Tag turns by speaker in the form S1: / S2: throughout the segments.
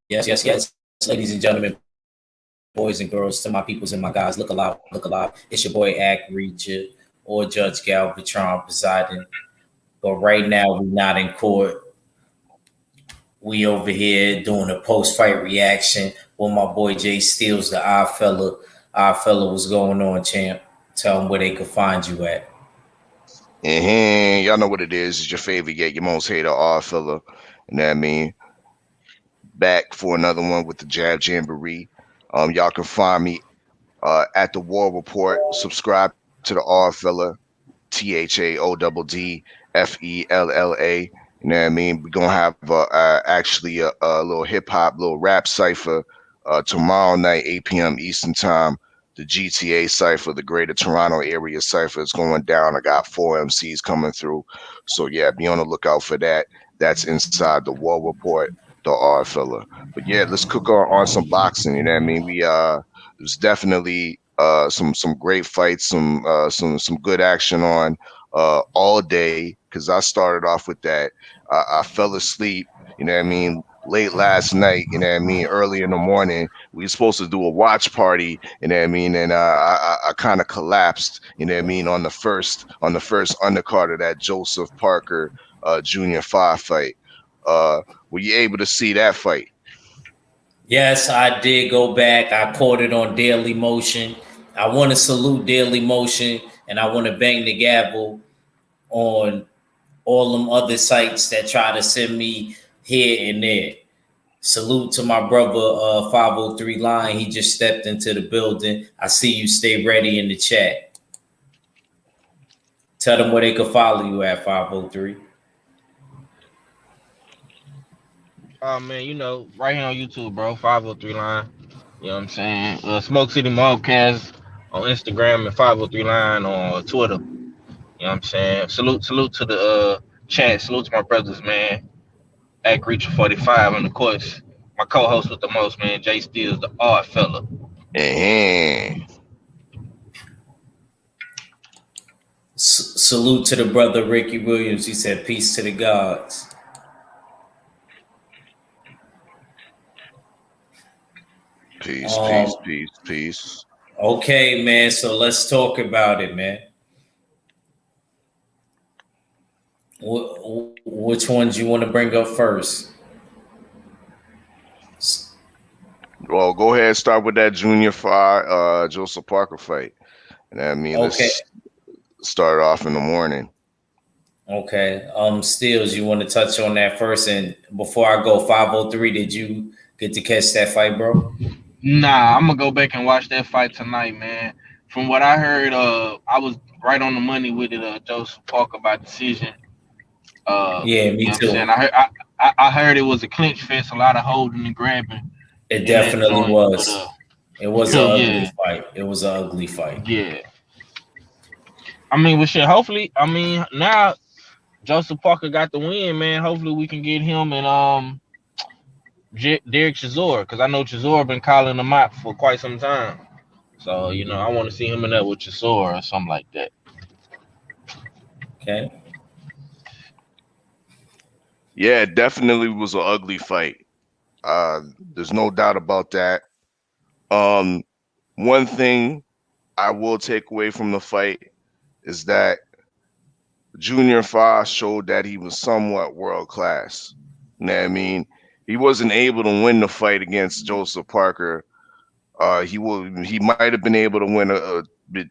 S1: Yes, ladies and gentlemen, boys and girls, to my peoples and my guys, look alive, look alive. It's your boy Act Reacher or Judge Galvatron presiding. But right now, we're not in court. We over here doing a post-fight reaction with my boy Jay Steels, the odd fella. Odd fella, what's going on, champ? Tell them where they can find you at.
S2: Y'all know what it is. It's your favorite, yet your most hated odd fella. You know what I mean? Back for another one with the Jab Jamboree. Y'all can find me at the War Report. Subscribe to the odd fella. THAODDFELLA. You know what I mean? We're gonna have actually a little hip hop, little rap cipher tomorrow night, 8 p.m. Eastern time. The GTA cipher, the Greater Toronto Area cipher, is going down. I got 4 MCs coming through, so yeah, be on the lookout for that. That's inside the War Report, the R filler. But yeah, let's cook on some boxing. You know what I mean? There's definitely some great fights, some good action on all day because I started off with that. I fell asleep, you know what I mean, late last night, you know what I mean, early in the morning. We were supposed to do a watch party, you know what I mean, and I kind of collapsed, you know what I mean, on the first undercard of that Joseph Parker Junior 5 fight. Were you able to see that fight?
S1: Yes, I did go back. I caught it on Daily Motion. I want to salute Daily Motion and I want to bang the gavel on all them other sites that try to send me here and there. Salute to my brother 503 Line. He just stepped into the building. I see you. Stay ready in the chat. Tell them where they can follow you at 503.
S3: Man, right here on YouTube, bro. 503 line. You know what I'm saying? Smoke City Mobcast on Instagram and 503 line on Twitter. You know what I'm saying? Salute to the chat. Salute to my brothers, man. At Reacher 45, and of course, my co-host with the most, man, Jay Steele's the odd fella.
S2: And
S1: Salute to the brother Ricky Williams. He said, "Peace to the gods."
S2: peace,
S1: Um,
S2: peace, peace, peace.
S1: okay, man. So let's talk about it, man. Which ones you want to bring up first?
S2: Well, go ahead, start with that Junior 5 Joseph Parker fight. And I mean,
S1: Okay,
S2: let's start off in the morning.
S1: okay. Steels, you want to touch on that first? And before I go, 503, did you get to catch that fight, bro?
S3: Nah, I'm gonna go back and watch that fight tonight, man. From what I heard, I was right on the money with it. Joseph Parker by decision.
S1: Yeah,
S3: You
S1: me
S3: know what I'm saying?
S1: too.
S3: I heard it was a clinch fest, a lot of holding and grabbing
S1: It
S3: in that
S1: definitely
S3: joint. But
S1: was. It was an
S2: Yep.
S1: ugly
S3: yeah,
S1: fight. It was an ugly fight.
S3: yeah. I mean, we should hopefully. I mean, now Joseph Parker got the win, man. Hopefully, we can get him and Derek Chisora, because I know Chisora been calling him out for quite some time. So I want to see him in there with Chisora or something like that.
S1: Okay.
S2: Yeah, it definitely was an ugly fight. There's no doubt about that. Um, One thing I will take away from the fight is that Junior Fa showed that he was somewhat world class. You know what I mean? He wasn't able to win the fight against Joseph Parker. He might have been able to win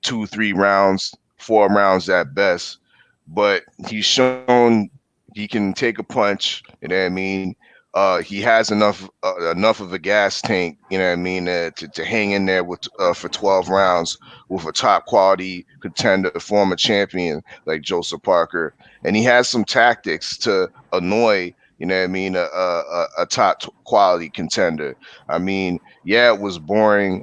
S2: two, 3 rounds, 4 rounds at best, but he's shown he can take a punch. You know what I mean? He has enough of a gas tank. You know what I mean to hang in there with for 12 rounds with a top quality contender, former champion like Joseph Parker, and he has some tactics to annoy. You know what I mean? A top quality contender. I mean, yeah, it was boring.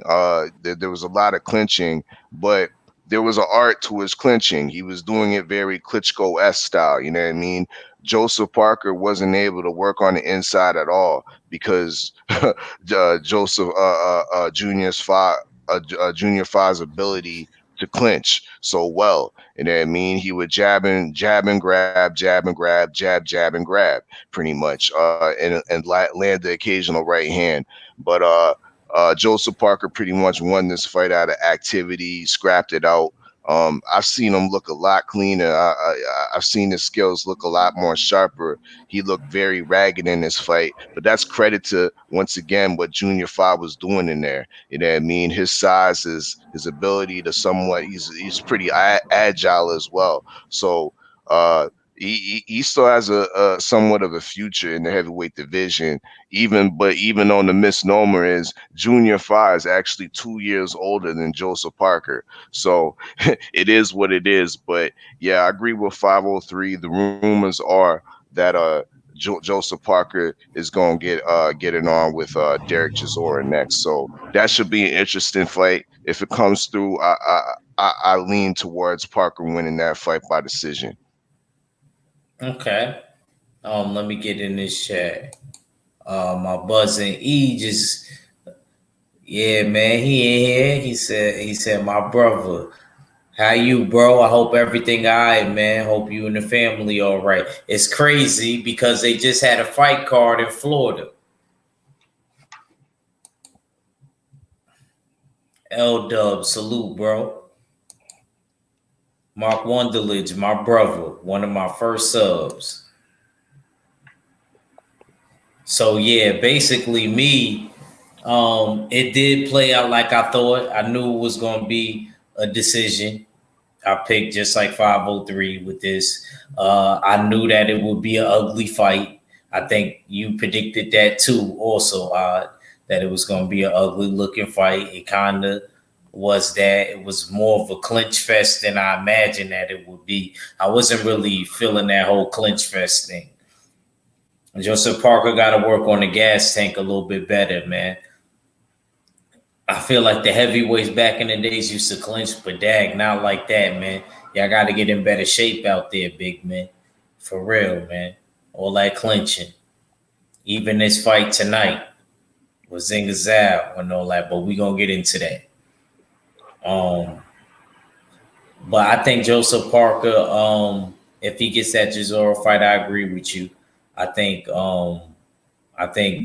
S2: There was a lot of clinching, but there was an art to his clinching. He was doing it very Klitschko-esque style. You know what I mean? Joseph Parker wasn't able to work on the inside at all because Joseph Junior Fa's ability to clinch so well. You know what I mean? He would jab and grab, jab and grab, jab and grab, pretty much, and land the occasional right hand. But Joseph Parker pretty much won this fight out of activity, scrapped it out. I've seen him look a lot cleaner. I've seen his skills look a lot more sharper. He looked very ragged in this fight, but that's credit to, once again, what Junior Fa was doing in there. You know what I mean? His size, his ability to somewhat, he's pretty agile as well. So he still has a somewhat of a future in the heavyweight division. Even on the misnomer is Junior Fa is actually 2 years older than Joseph Parker. So it is what it is. But yeah, I agree with 503. The rumors are that Joseph Parker is gonna get it on with Derek Chisora next. So that should be an interesting fight. If it comes through, I lean towards Parker winning that fight by decision.
S1: Okay. Let me get in this chat. My buzzing E just, yeah, man, he in here. He said, my brother, how you, bro? I hope everything all right, man. Hope you and the family all right. It's crazy because they just had a fight card in Florida. L Dub, salute, bro. Mark Wonderledge, my brother, one of my first subs. So yeah, basically me, it did play out like I thought. I knew it was gonna be a decision. I picked just like 503 with this. I knew that it would be an ugly fight. I think you predicted that too, also, that it was going to be an ugly looking fight. It kind of was that. It was more of a clinch fest than I imagined that it would be. I wasn't really feeling that whole clinch fest thing. Joseph Parker got to work on the gas tank a little bit better, man. I feel like the heavyweights back in the days used to clinch, but dag, not like that, man. Y'all got to get in better shape out there, big man. For real, man. All that clinching. Even this fight tonight with Zingazal and all that, but we going to get into that. But I think Joseph Parker, if he gets that Chisora fight, I agree with you. I think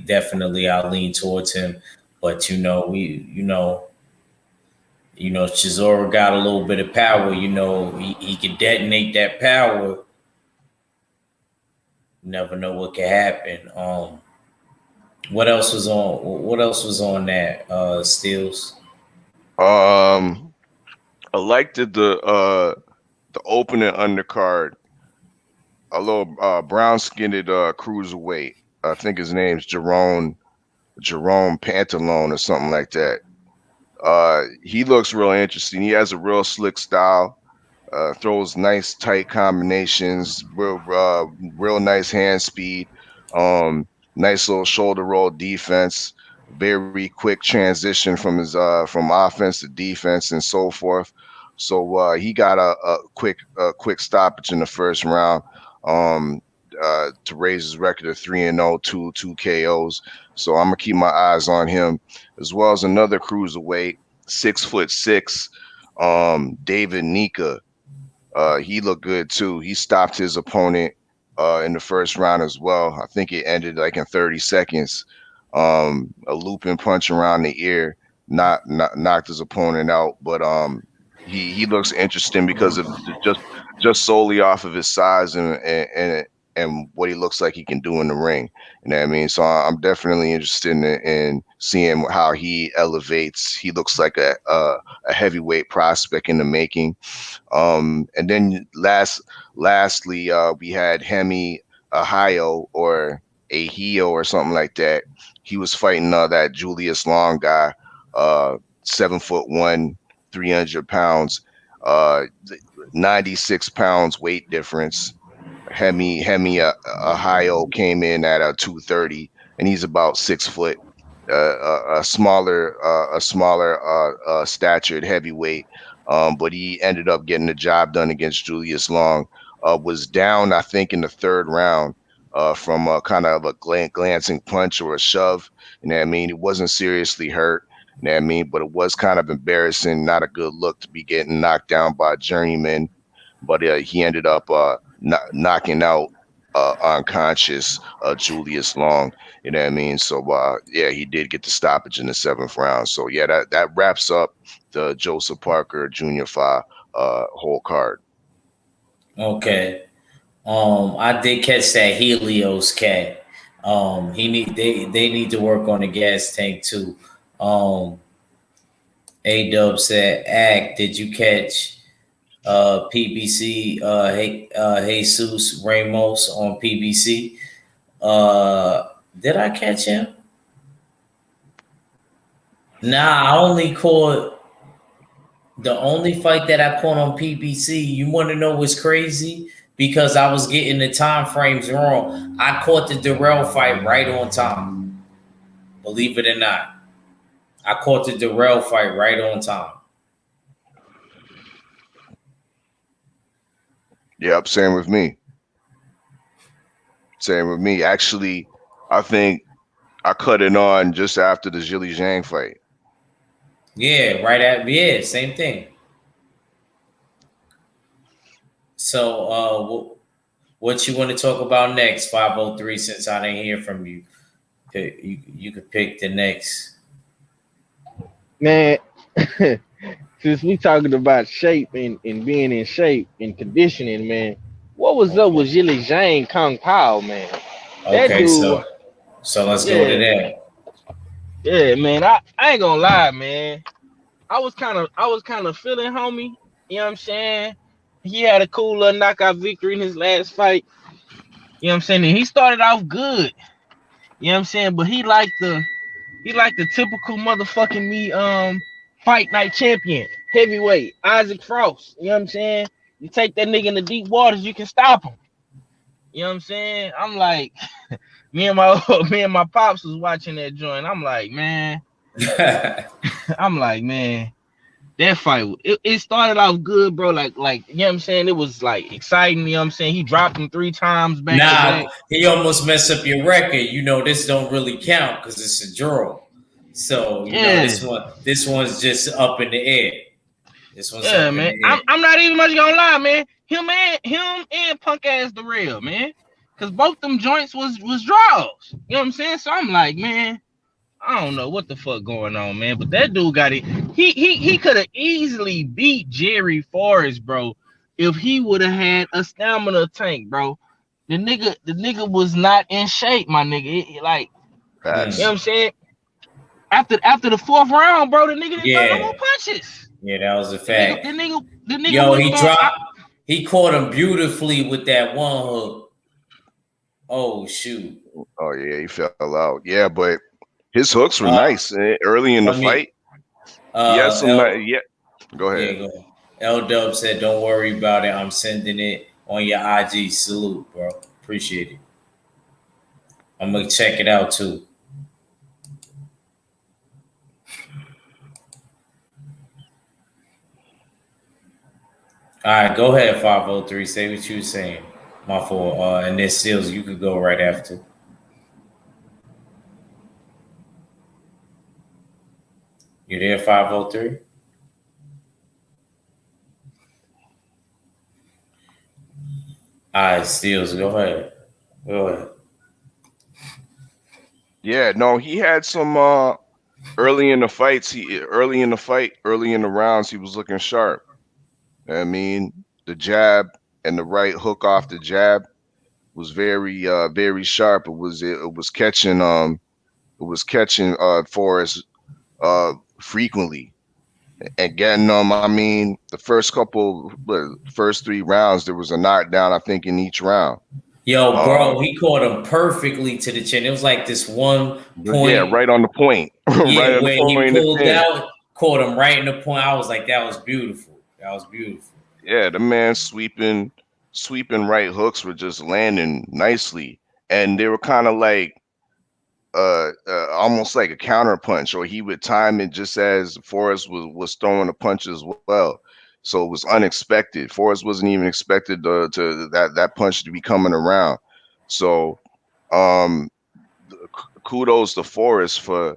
S1: definitely I'll lean towards him. But Chisora got a little bit of power. He can detonate that power. You never know what can happen. What else was on? What else was on that? Steels.
S2: I liked the opening undercard. A little brown skinned cruiserweight. I think his name's Jerome Pantalone or something like that. He looks real interesting. He has a real slick style. Throws nice tight combinations. Real nice hand speed. Nice little shoulder roll defense. Very quick transition from his from offense to defense and so forth. So he got a quick stoppage in the first round. Um, to raise his record of 3-0, two KOs. So I'm gonna keep my eyes on him, as well as another cruiserweight, 6'6", David Nika. He looked good too. He stopped his opponent in the first round as well. I think it ended like in 30 seconds. A looping punch around the ear, knocked his opponent out. But he looks interesting because of just solely off of his size and what he looks like he can do in the ring. You know what I mean? So I'm definitely interested in seeing how he elevates. He looks like a heavyweight prospect in the making. And then lastly, we had Hemi Ahio or Ahio or something like that. He was fighting that Julius Long guy, 7'1", 300 pounds, 96 pounds weight difference. Hemi Ohio came in at 230, and he's about 6 foot, a smaller statured heavyweight. But he ended up getting the job done against Julius Long. Was down, I think, in the third round from kind of a glancing punch or a shove. You know what I mean? He wasn't seriously hurt. You know what I mean? But it was kind of embarrassing, not a good look to be getting knocked down by a journeyman. But he ended up knocking out unconscious Julius Long. You know what I mean? So yeah, he did get the stoppage in the 7th round. So yeah, that wraps up the Joseph Parker Jr. fight whole card.
S1: Okay. I did catch that Helios cat. They need to work on the gas tank too. Um, A Dub said, "Act, did you catch PBC? Jesus Ramos on PBC? Did I catch him? Nah, I only caught the only fight that I caught on PBC. You want to know what's crazy? Because I was getting the time frames wrong. I caught the Darrell fight right on time. Believe it or not, I caught the Darrell fight right on time.
S2: Yep, same with me. Same with me. Actually, I think I cut it on just after the Zhilei Zhang fight.
S1: Same thing. So, what you want to talk about next? 503. Since I didn't hear from you, you could pick the next.
S3: Man, since we talking about shape and being in shape and conditioning, man, what was up with Zhilei Zhang Kung Pao, man? That
S1: Okay,
S3: dude,
S1: so let's go to
S3: yeah,
S1: that.
S3: yeah, man. I ain't gonna lie, man. I was kind of feeling homie. You know what I'm saying? He had a cool little knockout victory in his last fight. You know what I'm saying? And he started off good. You know what I'm saying? But he like the typical motherfucking me fight night champion, heavyweight, Isaac Frost. You know what I'm saying? You take that nigga in the deep waters, you can stop him. You know what I'm saying? I'm like, me and my pops was watching that joint. I'm like, man, I'm like, man, that fight, it started off good, bro. Like, you know what I'm saying? It was like exciting, you know what I'm saying? He dropped him 3 times back to
S1: Nah,
S3: back.
S1: he almost messed up your record. You know, this don't really count because it's a draw. So,
S3: Yeah.
S1: this one's just up in the air. This one's
S3: Yeah,
S1: up in
S3: man.
S1: the
S3: I'm
S1: air.
S3: I'm not even much gonna lie, man. Him and punk ass the real, man. Cause both them joints was draws. You know what I'm saying? So I'm like, man, I don't know what the fuck going on, man. But that dude got it. He could have easily beat Jerry Forrest, bro, if he would have had a stamina tank, bro. The nigga was not in shape, my nigga. Like, you know
S1: Hmm.
S3: what I'm saying? After the 4th round, bro, the nigga didn't throw no more
S1: Yeah,
S3: punches.
S1: yeah, that was a
S3: The nigga,
S1: fact.
S3: the nigga, the nigga
S1: Yo,
S3: wasn't throwing.
S1: he caught him beautifully with that one hook. Oh shoot.
S2: Oh yeah, he fell out. Yeah, but his hooks were
S1: Uh,
S2: nice early in the
S1: let me.
S2: fight. He had some.
S1: L.
S2: Yeah, go
S1: Yeah,
S2: ahead.
S1: go ahead. L Dub said, "Don't worry about it. I'm sending it on your IG. Salute, bro. Appreciate it. I'm gonna check it out too." All right, go ahead, 503. Say what you were saying. My fault. And then Seals, you could go right after. You there, 503? All right, Steels, go ahead. Go ahead.
S2: Yeah, no, he had some early in the fights. Early in the rounds, he was looking sharp. I mean, the jab and the right hook off the jab was very sharp. It was catching Forrest frequently and getting I mean, first 3 rounds there was a knockdown I think in each round.
S1: Yo, bro,
S2: Um,
S1: he caught him perfectly to the chin. It was like this one
S2: yeah,
S1: point,
S2: right on the point, right
S1: yeah,
S2: on the
S1: where
S2: point
S1: he
S2: in the
S1: pulled
S2: chin.
S1: out, caught him right in the point. I was like, that was beautiful. That was beautiful.
S2: Yeah, the man sweeping right hooks were just landing nicely, and they were kind of like almost like a counter punch, or he would time it just as Forrest was throwing the punch as well. So it was unexpected. Forrest wasn't even expected to that punch to be coming around. So um, kudos to Forrest for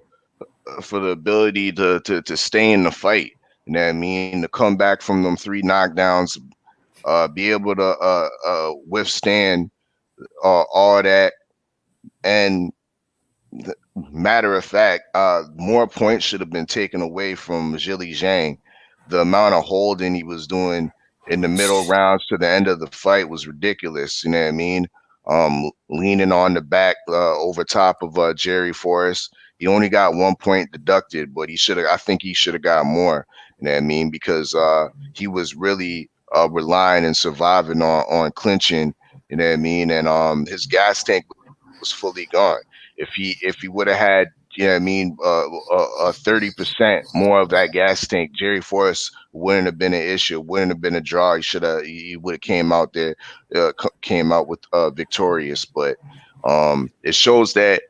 S2: for the ability to stay in the fight. You know what I mean? To come back from them 3 knockdowns, be able to withstand all that. And matter of fact, more points should have been taken away from Zhili Zhang. The amount of holding he was doing in the middle rounds to the end of the fight was ridiculous. You know what I mean? Leaning on the back over top of Jerry Forrest. He only got 1 point deducted, but he should have. I think he should have got more. You know what I mean? Because he was really relying and surviving on clinching. You know what I mean? And his gas tank was fully gone. If he would have had, you know what I mean, 30% more of that gas tank, Jerry Forrest wouldn't have been an issue, wouldn't have been a draw. He would have came out there, came out with victorious. But it shows that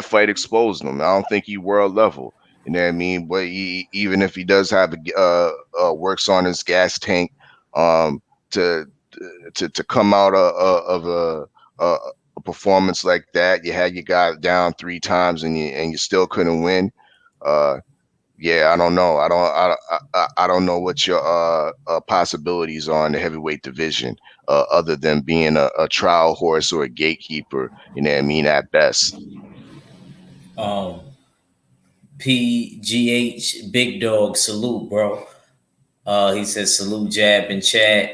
S2: fight exposed him. I don't think he world level. You know what I mean? But even if he does have works on his gas tank, to to come out a performance like that, you had your guy down 3 times and you still couldn't win. Uh, yeah, I don't know. I don't know what your possibilities are in the heavyweight division, other than being a trial horse or a gatekeeper. You know what I mean? At best.
S1: Um, PGH Big Dog salute, bro. He said salute Jab in chat.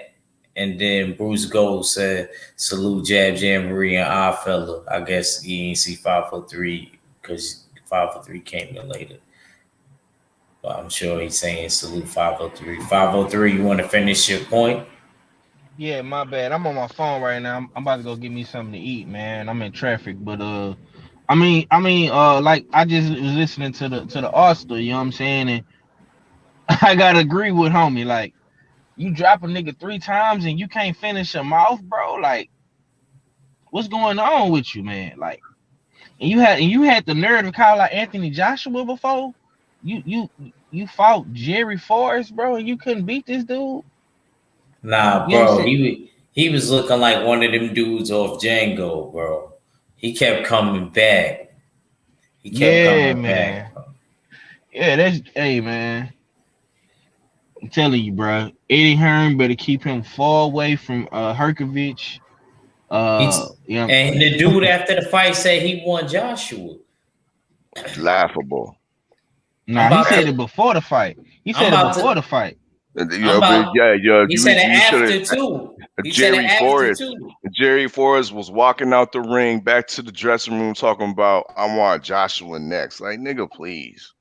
S1: And then Bruce Gold said salute Jab Jamboree and Oddfella. I guess he ain't see 503 because 503 came in later. But I'm sure he's saying salute 503. 503, you want to finish your point?
S3: Yeah, my bad. I'm on my phone right now. I'm about to go get me something to eat, man. I'm in traffic, but like I just was listening to the Oster, you know what I'm saying? And I gotta agree with homie. Like, you drop a nigga 3 times and you can't finish your mouth, bro. Like, what's going on with you, man? Like, and you had the nerve to call out Anthony Joshua before. You fought Jerry Forrest, bro, and you couldn't beat this dude.
S1: Nah,
S3: You know what I'm
S1: bro.
S3: saying?
S1: He was looking like one of them dudes off Django, bro. He kept coming back. He kept
S3: Yeah,
S1: coming back.
S3: man. Yeah, that's hey, man. I'm telling you, bro. Eddie Hearn better keep him far away from Herkovich.
S1: He's
S3: Yeah.
S1: and the dude after the fight said he won Joshua.
S2: Laughable.
S1: I'm
S3: Nah, he
S1: about
S3: said it
S1: to.
S3: before the fight. He
S1: I'm
S3: said it
S1: about
S3: before
S1: to.
S3: the fight.
S1: I'm
S2: But
S1: about.
S2: yeah,
S1: He said it
S2: you should
S1: after
S2: have.
S1: too. He said it
S2: Jerry
S1: after
S2: Forrest.
S1: too.
S2: Jerry Forrest was walking out the ring back to the dressing room talking about I want Joshua next. Like, nigga, please.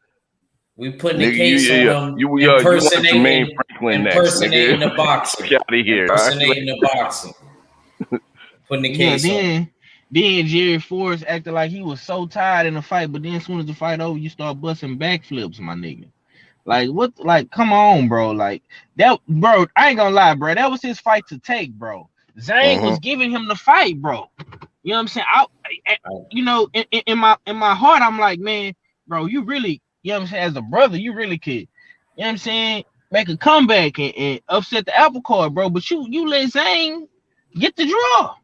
S1: We putting a
S2: Nigga,
S1: case on him
S2: you want Jermaine
S1: impersonating
S2: Franklin next, nigga.
S1: impersonating the boxer.
S2: Fuck out of here. All right?
S1: Impersonating the boxer. Putting the
S3: Yeah,
S1: case on him.
S3: then Jerry Forrest acted like he was so tired in the fight, but then as soon as the fight over, you start busting backflips, my nigga. Like what? Like come on, bro. Like that, bro. I ain't gonna lie, bro. That was his fight to take, bro. Zhang
S2: Mm-hmm.
S3: was giving him the fight, bro. You know what I'm saying?
S1: Right.
S3: You know, in my heart, I'm like, man, bro, you really, you know what I'm saying? As a brother, you really could, you know what I'm saying? Make a comeback and upset the apple cart, bro. But you let Zhang get the draw.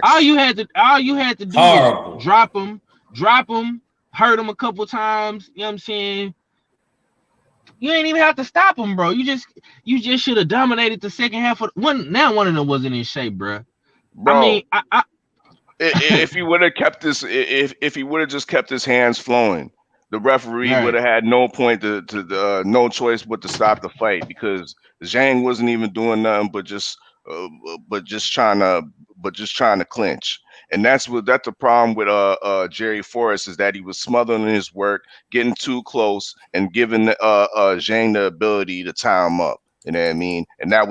S3: All
S2: Facts.
S3: you had to do was
S1: Horrible.
S3: drop him, hurt him a couple times. You know what I'm saying? You ain't even have to stop him, bro. You just should have dominated the second half of one. Now one of them wasn't in shape, bro. I mean,
S2: Bro, if he would have kept this, if he would have just kept his hands flowing, the referee would
S3: right.
S2: have had no point no choice but to stop the fight because Zhang wasn't even doing nothing uh, but just trying to clinch. And that's the problem with Jerry Forrest is that he was smothering his work, getting too close, and giving Zhang the ability to tie him up. You know what I mean? And
S3: Mm-hmm.
S2: that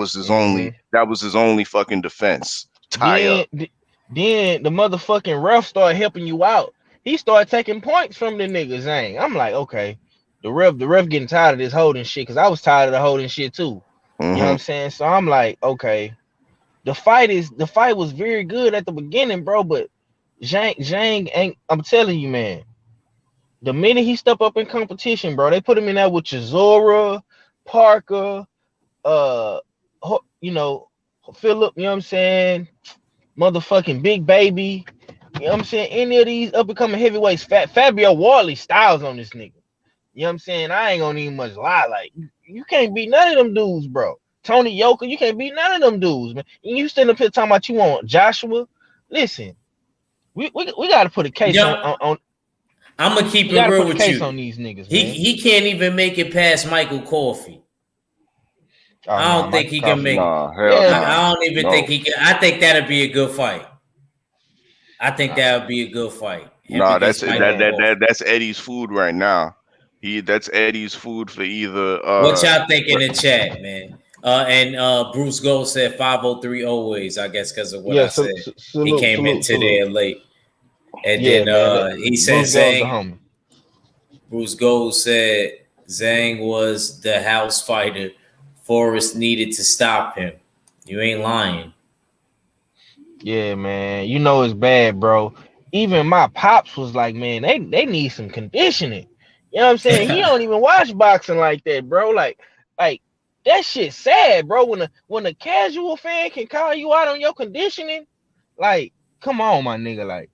S2: was his only fucking defense. Tie
S3: Then
S2: up.
S3: then the motherfucking ref started helping you out. He started taking points from the nigga Zhang. I'm like, okay, the ref getting tired of this holding shit because I was tired of the holding shit too. You know what
S2: Hmm.
S3: I'm saying? So I'm like, okay, the fight was very good at the beginning, bro. But Zhang ain't. I'm telling you, man. The minute he step up in competition, bro, they put him in there with Chisora, Parker, uh, you know, Philip. You know what I'm saying? Motherfucking Big Baby. You know what I'm saying? Any of these up and coming heavyweights, Fabio Wardley styles on this nigga. You know what I'm saying? I ain't gonna even much lie. Like, you can't beat none of them dudes, bro. Tony Yoka, you can't beat none of them dudes, man. And you stand up here talking about you want Joshua. Listen, we gotta put a case
S1: Yo,
S3: on
S1: I'm gonna keep
S3: we
S1: it
S3: gotta
S1: real
S3: put a
S1: with
S3: case
S1: you.
S3: on these niggas,
S1: He
S3: man.
S1: he can't even make it past Michael Coffey.
S3: Oh
S1: I
S3: no,
S1: don't think
S3: Michael
S1: he can
S3: Coffey.
S1: make it.
S2: Nah, hell
S3: Hell
S2: nah.
S1: I don't even think
S2: No.
S1: he can. I think that'd be a good fight. I think
S3: nah.
S1: that would be a good fight. Him
S2: Nah,
S1: against Michael Coffey.
S2: that's Eddie's food right now. That's Eddie's food for either
S1: What y'all think in the chat, man? And Bruce Gold said 503 always, I guess, because of what
S3: Yeah,
S1: I said. He
S3: salute,
S1: came
S3: salute,
S1: into
S3: salute.
S1: there late. And
S3: Yeah,
S1: then
S3: man.
S1: he said
S3: Bruce Gold's the
S1: Zhang,
S3: homie.
S1: Bruce Gold said Zhang was the house fighter. Forrest needed to stop him. You ain't lying.
S3: Yeah, man. You know it's bad, bro. Even my pops was like, man, they need some conditioning. You know what I'm saying? He don't even watch boxing like that, bro. Like that shit sad, bro. When a casual fan can call you out on your conditioning, like, come on, my nigga. Like,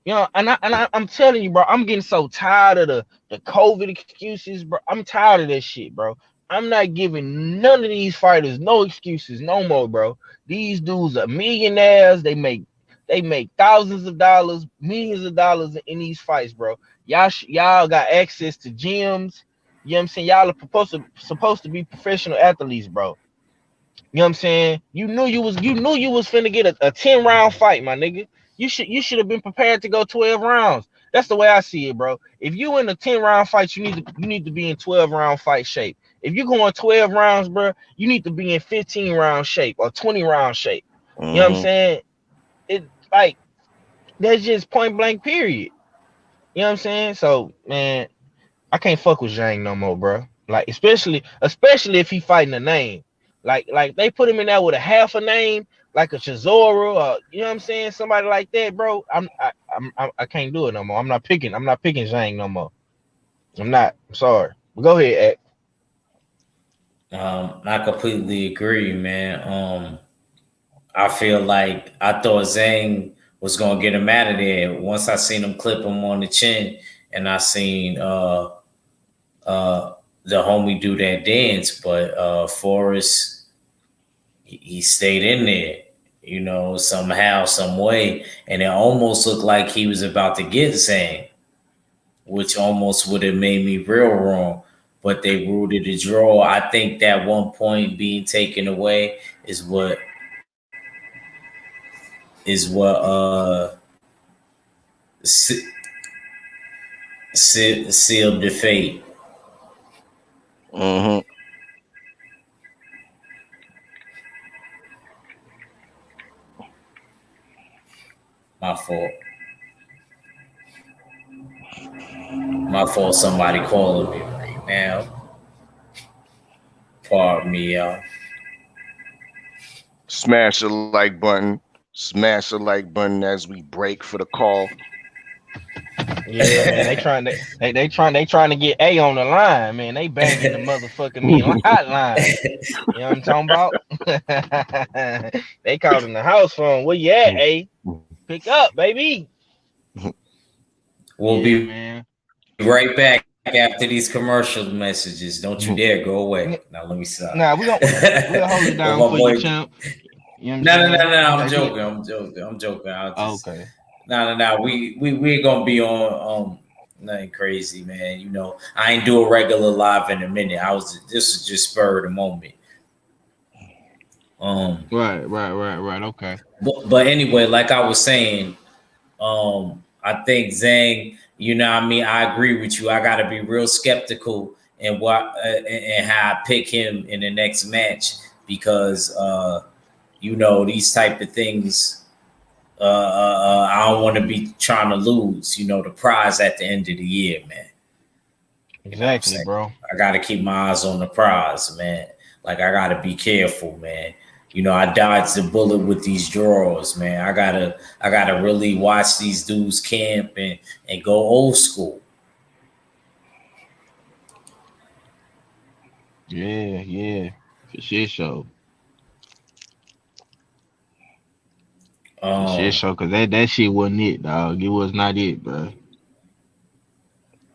S3: you know, I'm telling you, bro, I'm getting so tired of the COVID excuses, bro. I'm tired of that shit, bro. I'm not giving none of these fighters no excuses no more, bro. These dudes are millionaires. They make thousands of dollars, millions of dollars in these fights, bro. Y'all got access to gyms. You know what I'm saying? Y'all are supposed to be professional athletes, bro. You know what I'm saying? You knew you was finna get a 10 round fight, my nigga. You should have been prepared to go 12 rounds. That's the way I see it, bro. If you in a 10 round fight, you need to be in 12 round fight shape. If you going 12 rounds, bro, you need to be in 15 round shape or 20 round shape. You know what I'm
S2: hmm
S3: saying? It like that's just point blank period. You know what I'm saying? So, man, I can't fuck with Zhang no more, bro. Like, especially if he fighting a name. Like they put him in there with a half a name, like a Chisora, or you know what I'm saying, somebody like that, bro. I can't do it no more. I'm not picking Zhang no more. I'm not. I'm sorry. But go ahead, Act.
S1: I completely agree, man. I feel like I thought Zhang was gonna get him out of there. Once I seen him clip him on the chin, and I seen uh the homie do that dance, but Forrest he stayed in there, somehow, some way, and it almost looked like he was about to get Zhang, which almost would have made me real wrong. But they ruled it a draw. I think that 1 point being taken away is what se- sealed the fate.
S2: hmm
S1: My fault. My fault. Somebody calling me right now. Pardon me, y'all.
S2: Smash the like button. Smash the like button as we break for the call.
S3: Yeah, man. They trying to get A on the line, man. They banging the motherfucking me hotline. You know what I'm talking about? They calling the house phone. Where you at, A? Pick up, baby.
S1: We'll
S3: Yeah,
S1: be
S3: man.
S1: right back after these commercial messages. Don't you dare go away.
S3: N-
S1: Now let me stop.
S3: Nah, we'll hold it
S1: Well,
S3: down
S1: my
S3: for you,
S1: boy.
S3: champ. You know what I'm
S1: No, no, no,
S3: saying?
S1: no.
S3: You
S1: I'm
S3: got you.
S1: joking. I'm joking. I'm joking. I'll just
S3: Okay.
S1: no, no, no. We ain't gonna be on nothing crazy, man. I ain't do a regular live in a minute. This was just spur of the moment. Um,
S3: Right. Okay.
S1: but anyway, like I was saying, I think Zhang, what I mean, I agree with you. I got to be real skeptical in what and how I pick him in the next match because these type of things. I don't want to be trying to lose. The prize at the end of the year, man. You know what I'm
S3: Exactly,
S1: saying?
S3: bro.
S1: I got to keep my eyes on the prize, man. Like I got to be careful, man. I dodged the bullet with these draws, man. I gotta really watch these dudes camp and go old school.
S3: Yeah. For shit show. The shit
S1: Um,
S3: show, cause that shit wasn't it, dog. It was not it, bro.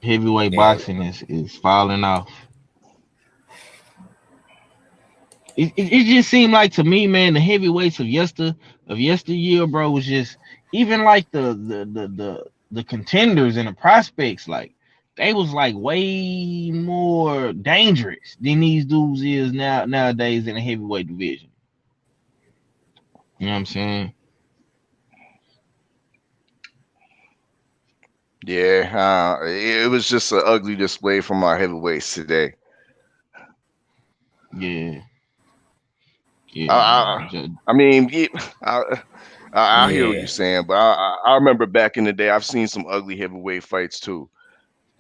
S3: Heavyweight
S1: yeah,
S3: boxing is falling off. It just seemed like to me, man, the heavyweights of yesteryear, bro, was just even like the contenders and the prospects, like they was like way more dangerous than these dudes is nowadays in the heavyweight division. You know what I'm saying?
S2: Yeah, it was just an ugly display from our heavyweights today.
S3: Yeah,
S2: I,
S3: yeah,
S2: I,
S3: man.
S2: I mean, I, I hear what you're
S1: yeah.
S2: saying, but I remember back in the day, I've seen some ugly heavyweight fights too.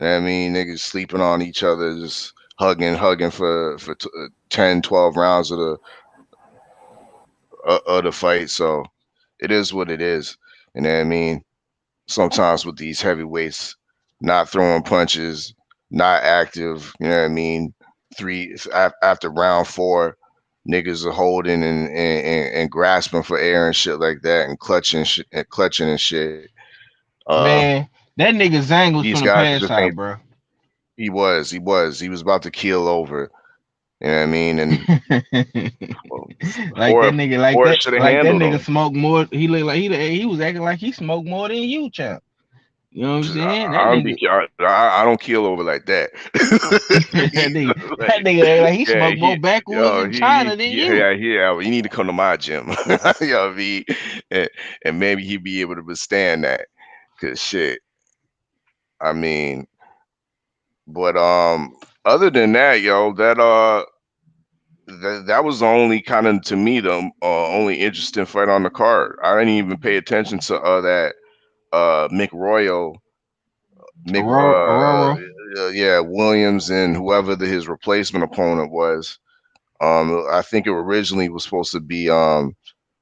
S2: I mean, niggas sleeping on each other, just hugging for 10, 12 rounds of the fight. So it is what it is. You know what I mean? Sometimes with these heavyweights, not throwing punches, not active. You know what I mean? After round four, niggas are holding and grasping for air and shit like that, and clutching and shit. Uh,
S3: Man, that nigga Zang was
S2: these
S3: finna
S2: guys
S3: pass
S2: just ain't.
S3: out, bro.
S2: He was about to keel over. You know what I mean? And well,
S3: Like that
S2: before
S3: nigga,
S2: before it should have
S3: like that
S2: handled
S3: nigga
S2: him.
S3: smoked more. He looked like he was acting like he smoked more than you, champ. You know what I'm saying? That nigga,
S2: I don't keel over like that.
S3: that
S2: Like,
S3: nigga act like he
S2: yeah,
S3: smoked more backwoods in China than you.
S2: yeah. You need to come to my gym. You know what I mean? And, and maybe he'd be able to withstand that. Cause shit, I mean, but other than that, yo, that was the only kind of to me the only interesting fight on the card. I didn't even pay attention to that McRoyal, Mick,
S3: Aurora
S2: yeah, Williams and whoever his replacement opponent was. I think it originally was supposed to be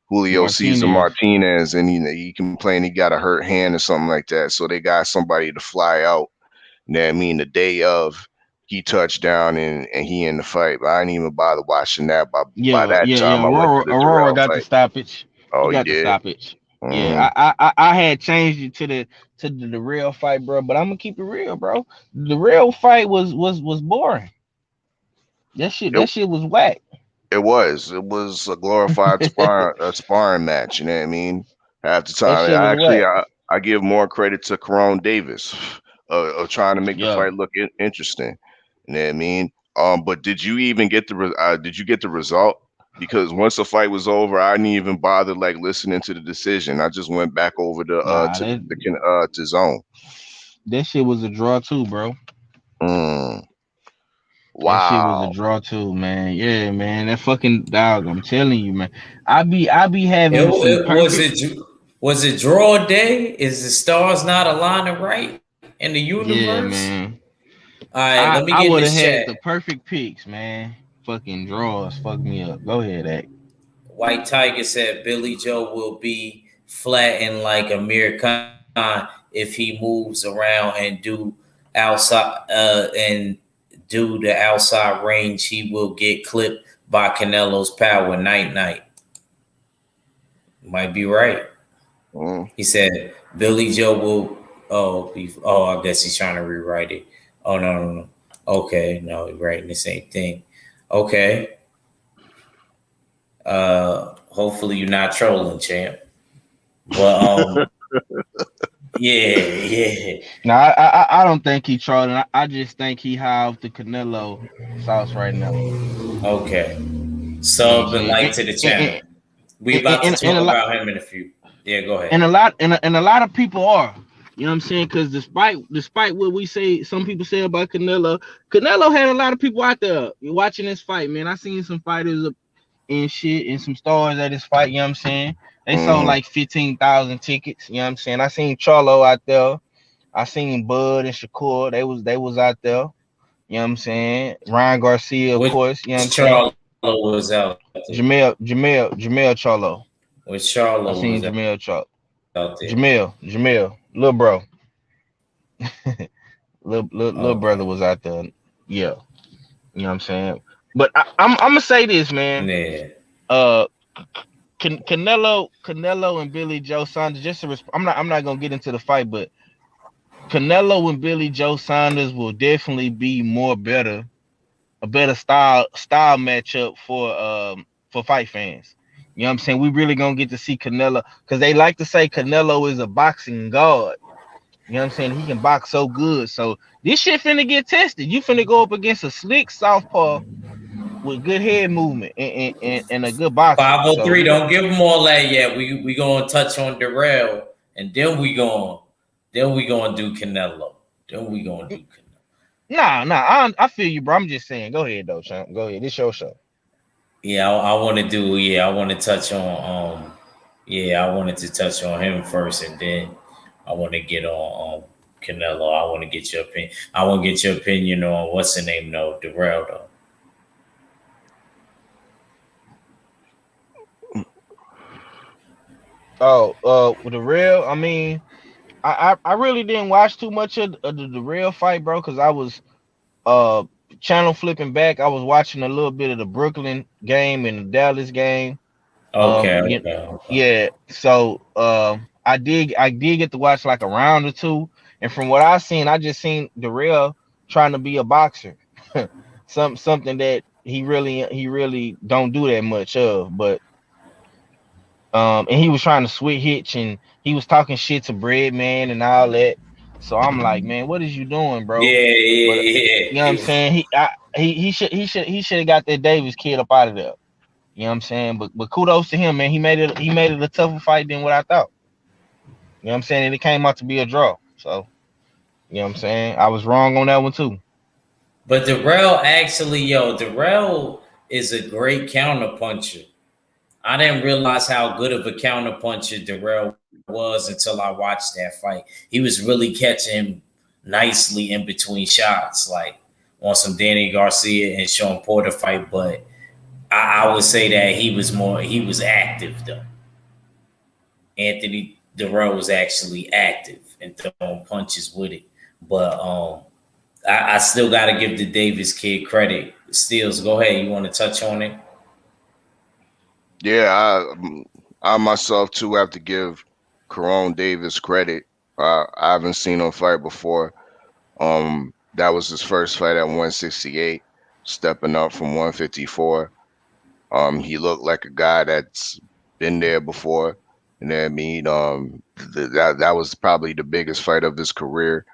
S2: Julio Cesar
S3: Martinez.
S2: Martinez, and he complained he got a hurt hand or something like that. So they got somebody to fly out. You know what I mean? The day of he touched down and he in the fight, but I didn't even bother watching that. By
S3: Yeah,
S2: that
S3: yeah, yeah.
S2: time, I went to the
S3: Aurora
S2: Durrell
S3: got the
S2: fight.
S3: stoppage. He
S2: Oh, he
S3: got the
S2: did.
S3: stoppage.
S2: Hmm.
S3: Yeah, I had changed it to the real fight, bro. But I'm gonna keep it real, bro. The real fight was boring.
S2: It,
S3: That shit was whack.
S2: it was a glorified sparring match. You know what I mean? Half the
S3: That
S2: time,
S3: shit was whack.
S2: I give more credit to Corone Davis of trying to make the
S3: Yeah.
S2: fight look interesting. You know what I mean? But did you even get did you get the result? Because once the fight was over, I didn't even bother like listening to the decision. I just went back over
S3: Nah,
S2: to zone.
S3: that shit was a draw too, bro.
S2: Mm,
S3: That shit was a
S2: wow.
S3: draw too, man. Yeah, man. That fucking dog. I'm telling you, man. I be
S1: It,
S3: having some
S1: it was
S3: perfect.
S1: it draw day? Is the stars not aligning right in the
S3: Yeah,
S1: universe?
S3: man.
S1: All right, let me
S3: I
S1: get in
S3: would have
S1: this
S3: had
S1: chat.
S3: the perfect picks, man. Fucking draws, fuck me up. Go ahead, Act.
S1: White Tiger said Billy Joe will be flattened like Amir Khan if he moves around and do the outside range. He will get clipped by Canelo's power. Night night. Might be right.
S2: Mm.
S1: He said Billy Joe will. I guess he's trying to rewrite it. Oh no. Okay, no, he's writing the same thing. Okay. Hopefully you're not trolling, champ. But yeah.
S3: No, I don't think he trolling. I just think he high off the Canelo sauce right now.
S1: Okay.
S3: You know what I'm
S1: Sub and
S3: saying?
S1: like to the channel. We about to
S3: And
S1: talk
S3: a lot
S1: about him in a few. Yeah, go ahead.
S3: and a lot of people are. You know what I'm saying? Because despite what we say, some people say about Canelo had a lot of people out there watching this fight. Man, I seen some fighters and shit and some stars at this fight. You know what I'm saying? They sold
S2: Mm.
S3: like 15,000 tickets. You know what I'm saying? I seen Charlo out there. I seen Bud and Shakur. They was out there. You know what I'm saying? Ryan Garcia, of
S1: Which
S3: course. You know what I'm saying?
S1: Charlo was out there?
S3: Jamel Charlo.
S1: Which
S3: I
S1: Charlo was
S3: seen
S1: out
S3: Jamel Charlo.
S1: there?
S3: Jamel, little bro, little
S1: Okay.
S3: brother was out there. Yeah, you know what I'm saying. But I'm gonna say this, man.
S1: Yeah.
S3: Uh, Canelo and Billy Joe Saunders. I'm not gonna get into the fight, but Canelo and Billy Joe Saunders will definitely be a better style matchup for fight fans. You know what I'm saying? We really gonna get to see Canelo because they like to say Canelo is a boxing god. You know what I'm saying? He can box so good. So this shit finna get tested. You finna go up against a slick southpaw with good head movement and a good boxer. So
S1: 503. Don't give them all that yet. We gonna touch on Darrell, and then we gonna do Canelo. Then we gonna do Canelo.
S3: nah, I feel you, bro. I'm just saying. Go ahead, though, champ. Go ahead. This your show.
S1: Yeah, I want to do. Yeah, I want to touch on. Yeah, I wanted to touch on him first, and then I want to get on Canelo. I want to get your opinion. I want to get your opinion on what's the name though, Darrell though.
S3: Oh, with the real, I mean, I really didn't watch too much of the real fight, bro, because I was uh channel flipping back. I was watching a little bit of the Brooklyn game and the Dallas game.
S1: Okay,
S3: Yeah,
S1: okay, okay.
S3: yeah. So I did get to watch like a round or two, and from what I seen, I just seen Darrell trying to be a boxer, something that he really don't do that much of, but. And he was trying to switch hitch and he was talking shit to Bread Man and all that. So I'm like, man, what is you doing, bro?
S1: Yeah,
S3: But
S1: yeah,
S3: you know what I'm
S1: yeah.
S3: saying? He should have got that Davis kid up out of there. You know what I'm saying? But kudos to him, man. He made it a tougher fight than what I thought. You know what I'm saying? And it came out to be a draw. So you know what I'm saying? I was wrong on that one too.
S1: But Darrell is a great counterpuncher. I didn't realize how good of a counterpuncher Darrell was until I watched that fight. He was really catching him nicely in between shots, like on some Danny Garcia and Sean Porter fight. But I would say that he was active though. Anthony Darrell was actually active and throwing punches with it. But I still got to give the Davis kid credit. Steels, go ahead. You want to touch on it?
S2: Yeah, I myself too have to give Corone Davis credit. I haven't seen him fight before. That was his first fight at 168, stepping up from 154. He looked like a guy that's been there before. You know what I mean? That was probably the biggest fight of his career,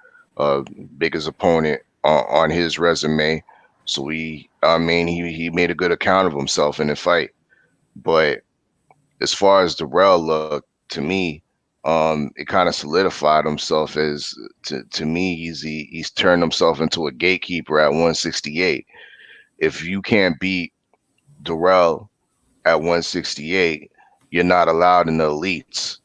S2: biggest opponent on his resume. So he made a good account of himself in the fight. But as far as Darrell looked, to me, it kind of solidified himself as to me. He's turned himself into a gatekeeper at 168. If you can't beat Darrell at 168, you're not allowed in the elites.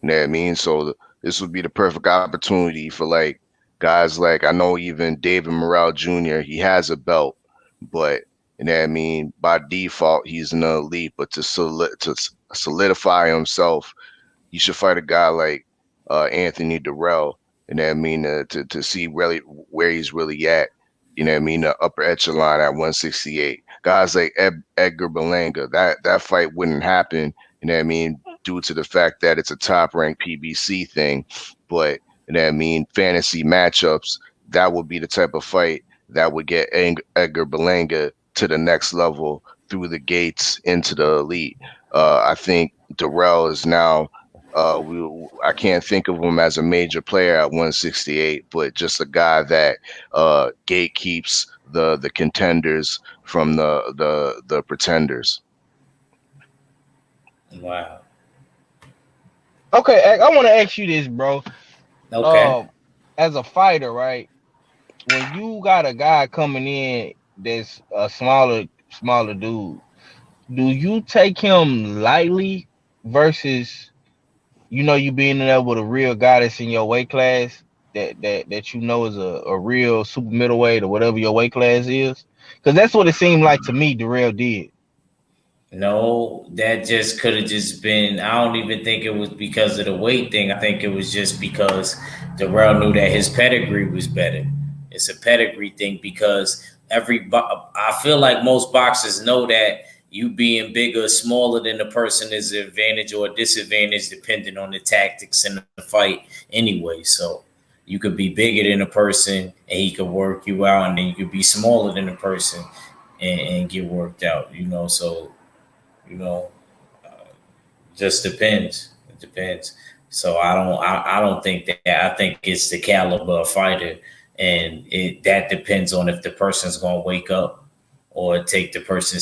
S2: You know what I mean? So this would be the perfect opportunity for like guys like I know even David Morrell Jr. He has a belt, but you know what I mean. By default, he's an elite. But to solidify himself, you should fight a guy like Anthony Darrell. You know what I mean? To see really where he's really at. You know what I mean? The upper echelon at 168. Guys like Edgar Berlanga, that fight wouldn't happen. You know what I mean? Due to the fact that it's a top ranked PBC thing. But you know what I mean? Fantasy matchups, that would be the type of fight that would get Edgar Berlanga to the next level through the gates into the elite. I think Darrell is now. I can't think of him as a major player at 168, but just a guy that gatekeeps the contenders from the pretenders.
S1: Wow.
S3: Okay, I want to ask you this, bro.
S1: Okay.
S3: Um, as a fighter, right? When you got a guy coming in that's a smaller dude, do you take him lightly versus you being in there with a real guy that's in your weight class that you know is a real super middleweight or whatever your weight class is? Because that's what it seemed like to me Darrell did.
S1: No, that just could have just been. I don't even think it was because of the weight thing. I think it was just because Darrell knew that his pedigree was better. It's a pedigree thing because I feel like most boxers know that you being bigger or smaller than the person is an advantage or a disadvantage depending on the tactics in the fight anyway. So you could be bigger than a person and he could work you out, and then you could be smaller than a person and get worked out, So, you know, just depends. It depends. So I don't think that. I think it's the caliber of fighter, and that depends on if the person's gonna wake up or take the person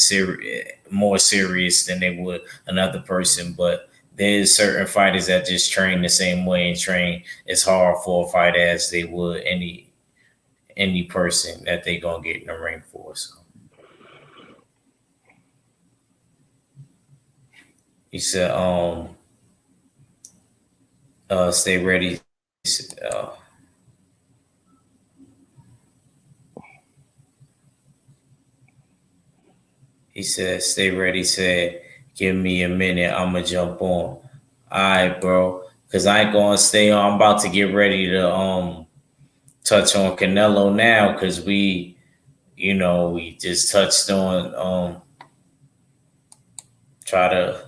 S1: more serious than they would another person. But there's certain fighters that just train the same way and train as hard for a fighter as they would any person that they gonna get in the ring for. So he said, stay ready. He said, stay ready. He said, give me a minute. I'ma jump on. All right, bro. Cause I ain't gonna stay on. I'm about to get ready to touch on Canelo now, because we just touched on try to.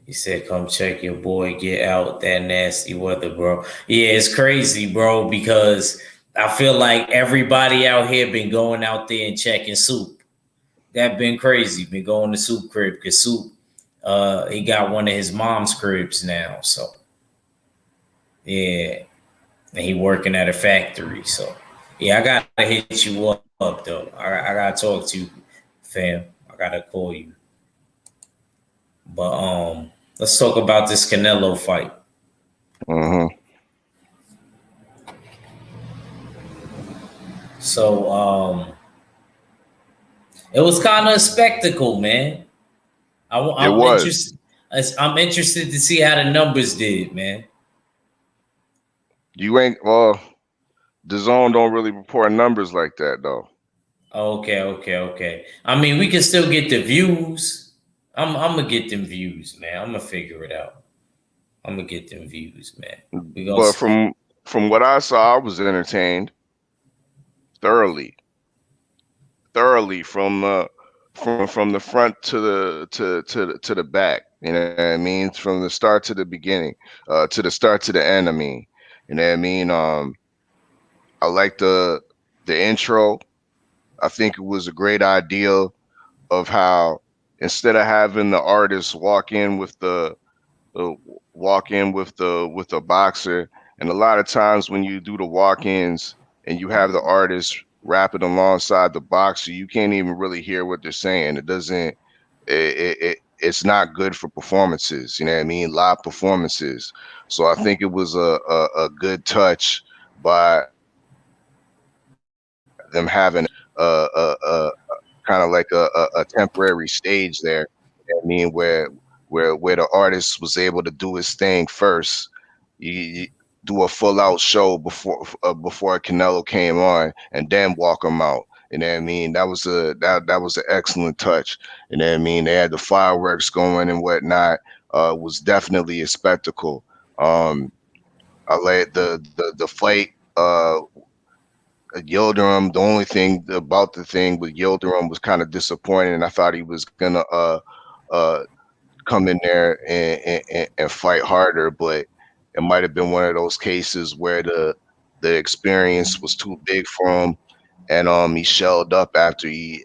S1: He said, come check your boy, get out that nasty weather, bro. Yeah, it's crazy, bro, because I feel like everybody out here been going out there and checking Soup. That been crazy. Been going to Soup crib, because Soup, he got one of his mom's cribs now. So yeah, and he working at a factory. So yeah, I gotta hit you up though. I gotta talk to you, fam. I gotta call you. But let's talk about this Canelo fight.
S2: Mm-hmm.
S1: So it was kind of a spectacle, man.
S2: It
S1: I'm
S2: was.
S1: interested. I'm interested to see how the numbers did, man.
S2: You ain't well. The zone don't really report numbers like that though.
S1: Okay. I mean, we can still get the views. I'm gonna get them views, man. I'm gonna figure it out. I'm gonna get them views, man. We gonna.
S2: But from what I saw, I was entertained thoroughly, thoroughly from the front to the back. You know what I mean? From the start to the beginning, to the start to the end. I mean, you know what I mean? I like the intro. I think it was a great idea of how instead of having the artist uh, walk in with the boxer, and a lot of times when you do the walk-ins and you have the artist rapping alongside the boxer, you can't even really hear what they're saying. It doesn't. It's not good for performances. You know what I mean? Live performances. So I think it was a good touch by them having kind of like a temporary stage there. I mean, where the artist was able to do his thing first. You do a full out show before Canelo came on, and then walk him out. You know what I mean? That was an excellent touch. You know what I mean? They had the fireworks going and whatnot. It was definitely a spectacle. Um, I like the fight. Yildirim, the only thing about the thing with Yildirim was kind of disappointing. I thought he was gonna uh come in there and fight harder, but it might have been one of those cases where the experience was too big for him, and he shelled up after he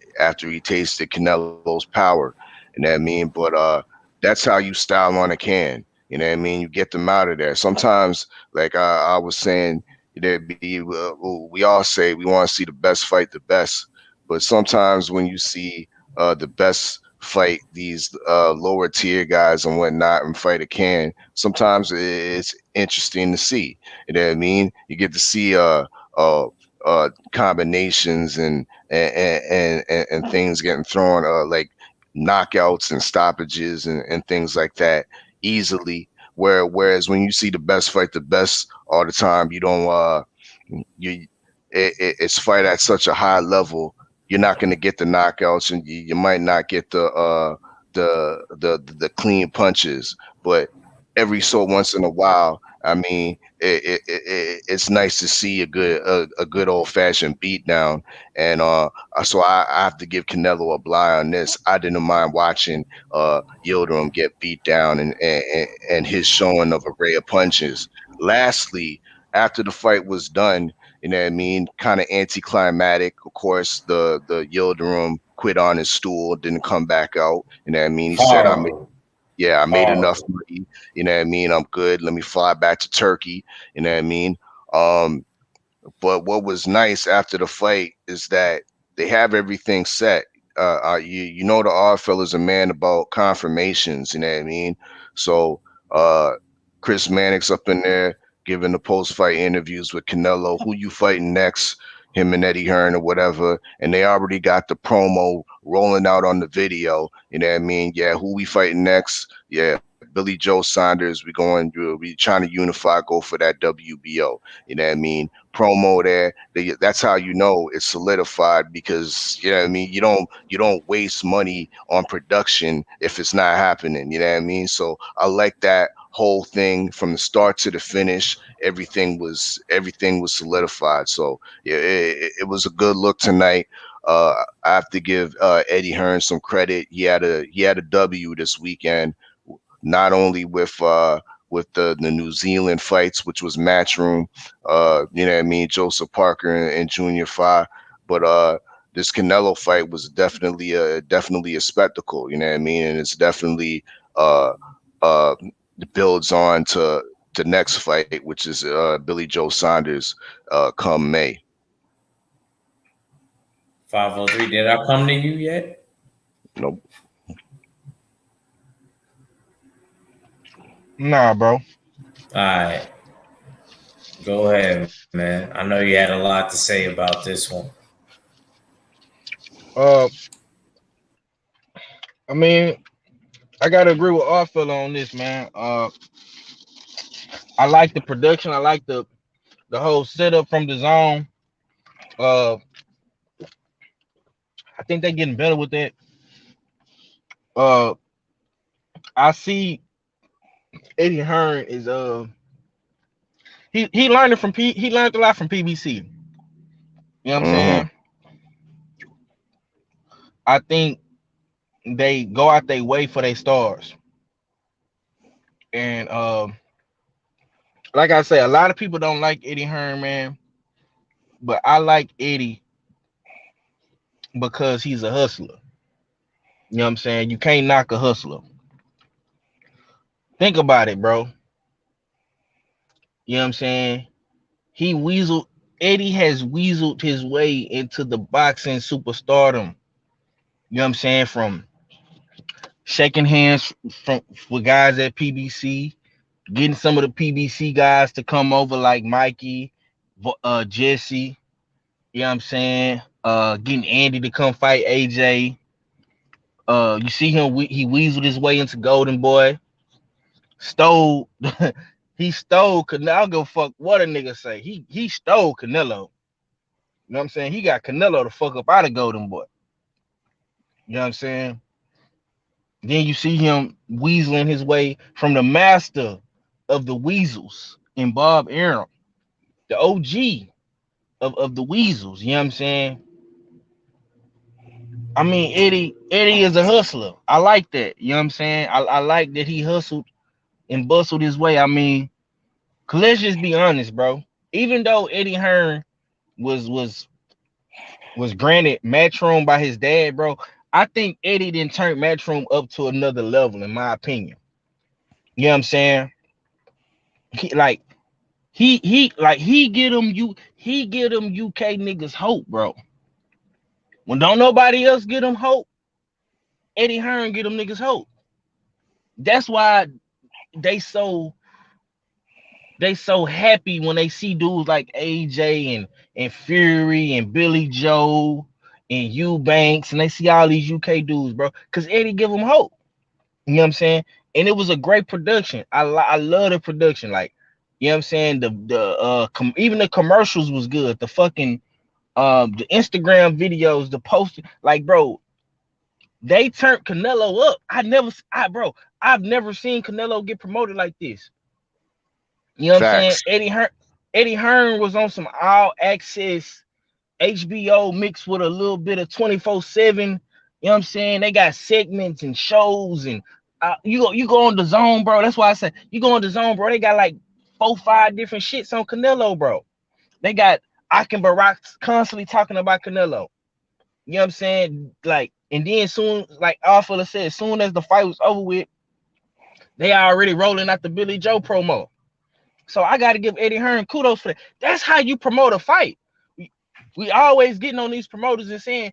S2: tasted Canelo's power. You know what I mean? But that's how you style on a can. You know what I mean? You get them out of there. Sometimes, like I was saying, we all say we want to see the best fight the best, but sometimes when you see the best fight these lower tier guys and whatnot and fight a can, sometimes it's interesting to see. You know what I mean? You get to see combinations and things getting thrown, like knockouts and stoppages and things like that easily. Whereas when you see the best fight the best all the time, you don't you it's fight at such a high level. You're not going to get the knockouts, and you might not get the clean punches. But every so once in a while, I mean, it's nice to see a good old fashioned beatdown, and so I have to give Canelo a bly on this. I didn't mind watching Yildirim get beat down and his showing of array of punches. Lastly, after the fight was done, you know what I mean, kind of anticlimactic. Of course, the Yildirim quit on his stool, didn't come back out. You know what I mean? He said,
S1: Horrible.
S2: yeah, I made enough
S1: Horrible.
S2: money. You know what I mean? I'm good. Let me fly back to Turkey. You know what I mean? Um, but what was nice after the fight is that they have everything set. You know the Odd fella's a man about confirmations. You know what I mean? So uh, Chris Mannix up in there giving the post fight interviews with Canelo. Who you fighting next? Him and Eddie Hearn or whatever. And they already got the promo rolling out on the video. You know what I mean? Yeah, who we fighting next? Yeah, Billy Joe Saunders. We trying to unify, go for that WBO. You know what I mean? Promo there. That's how you know it's solidified because you know what I mean. You don't waste money on production if it's not happening. You know what I mean. So I like that whole thing from the start to the finish. Everything was solidified. So yeah, it was a good look tonight. I have to give Eddie Hearn some credit. He had a W this weekend, not only with the New Zealand fights, which was Matchroom, you know what I mean, Joseph Parker and Junior Fa, but this Canelo fight was definitely a spectacle, you know what I mean, and it's definitely uh uh builds on to the next fight, which is Billy Joe Saunders come May.
S1: 503. Did I come to you yet?
S2: Nope.
S3: Nah, bro.
S1: All right. Go ahead, man. I know you had a lot to say about this one.
S3: Uh, I mean, I gotta agree with Arthur on this, man. I like the production. I like the whole setup from the zone. Uh, I think they're getting better with that. Uh, I see Eddie Hearn is he learned it from he learned a lot from PBC. You know what I'm
S2: Mm-hmm.
S3: saying? I think they go out their way for their stars. And like I say, a lot of people don't like Eddie Hearn, man. But I like Eddie because he's a hustler. You know what I'm saying? You can't knock a hustler. Think about it, bro. You know what I'm saying? He weaseled Eddie has weaseled his way into the boxing superstardom. You know what I'm saying? From shaking hands from with guys at PBC, getting some of the PBC guys to come over like Mikey, Jesse. You know what I'm saying? Getting Andy to come fight AJ. You see him, he weaseled his way into Golden Boy. Stole, he stole Canelo. I don't give a fuck what a nigga say. He stole Canelo. You know what I'm saying? He got Canelo to fuck up out of Golden Boy. You know what I'm saying? Then you see him weaseling his way from the master of the weasels in Bob Arum, the OG of the weasels. You know what I'm saying? I mean, Eddie is a hustler. I like that. You know what I'm saying? I like that he hustled and bustled his way. I mean, cause let's just be honest, bro. Even though Eddie Hearn was was was granted Matchroom by his dad, bro, I think Eddie didn't turn Matchroom up to another level, in my opinion. You know what I'm saying? He like he get them UK niggas hope, bro. When don't nobody else get them hope, Eddie Hearn get them niggas hope. That's why they so they so happy when they see dudes like AJ and Fury and Billy Joe and Eubanks and they see all these UK dudes, bro. Cause Eddie give them hope. You know what I'm saying? And it was a great production. I love the production. Like, you know what I'm saying? Even the commercials was good. The Instagram videos, the post, like, bro, they turned Canelo up. I've never seen Canelo get promoted like this. You know what I'm saying?
S2: Facts.
S3: Eddie Hearn was on some all access HBO mixed with a little bit of 24/7. You know what I'm saying? They got segments and shows and you go on the zone, bro. That's why I said you go on the zone, bro. They got like 4, 5 different shits on Canelo, bro. They got Akin Barak constantly talking about Canelo. You know what I'm saying? Like, and then soon, like Alpha said, as soon as the fight was over with, they already rolling out the Billy Joe promo. So I got to give Eddie Hearn kudos for that. That's how you promote a fight. We always getting on these promoters and saying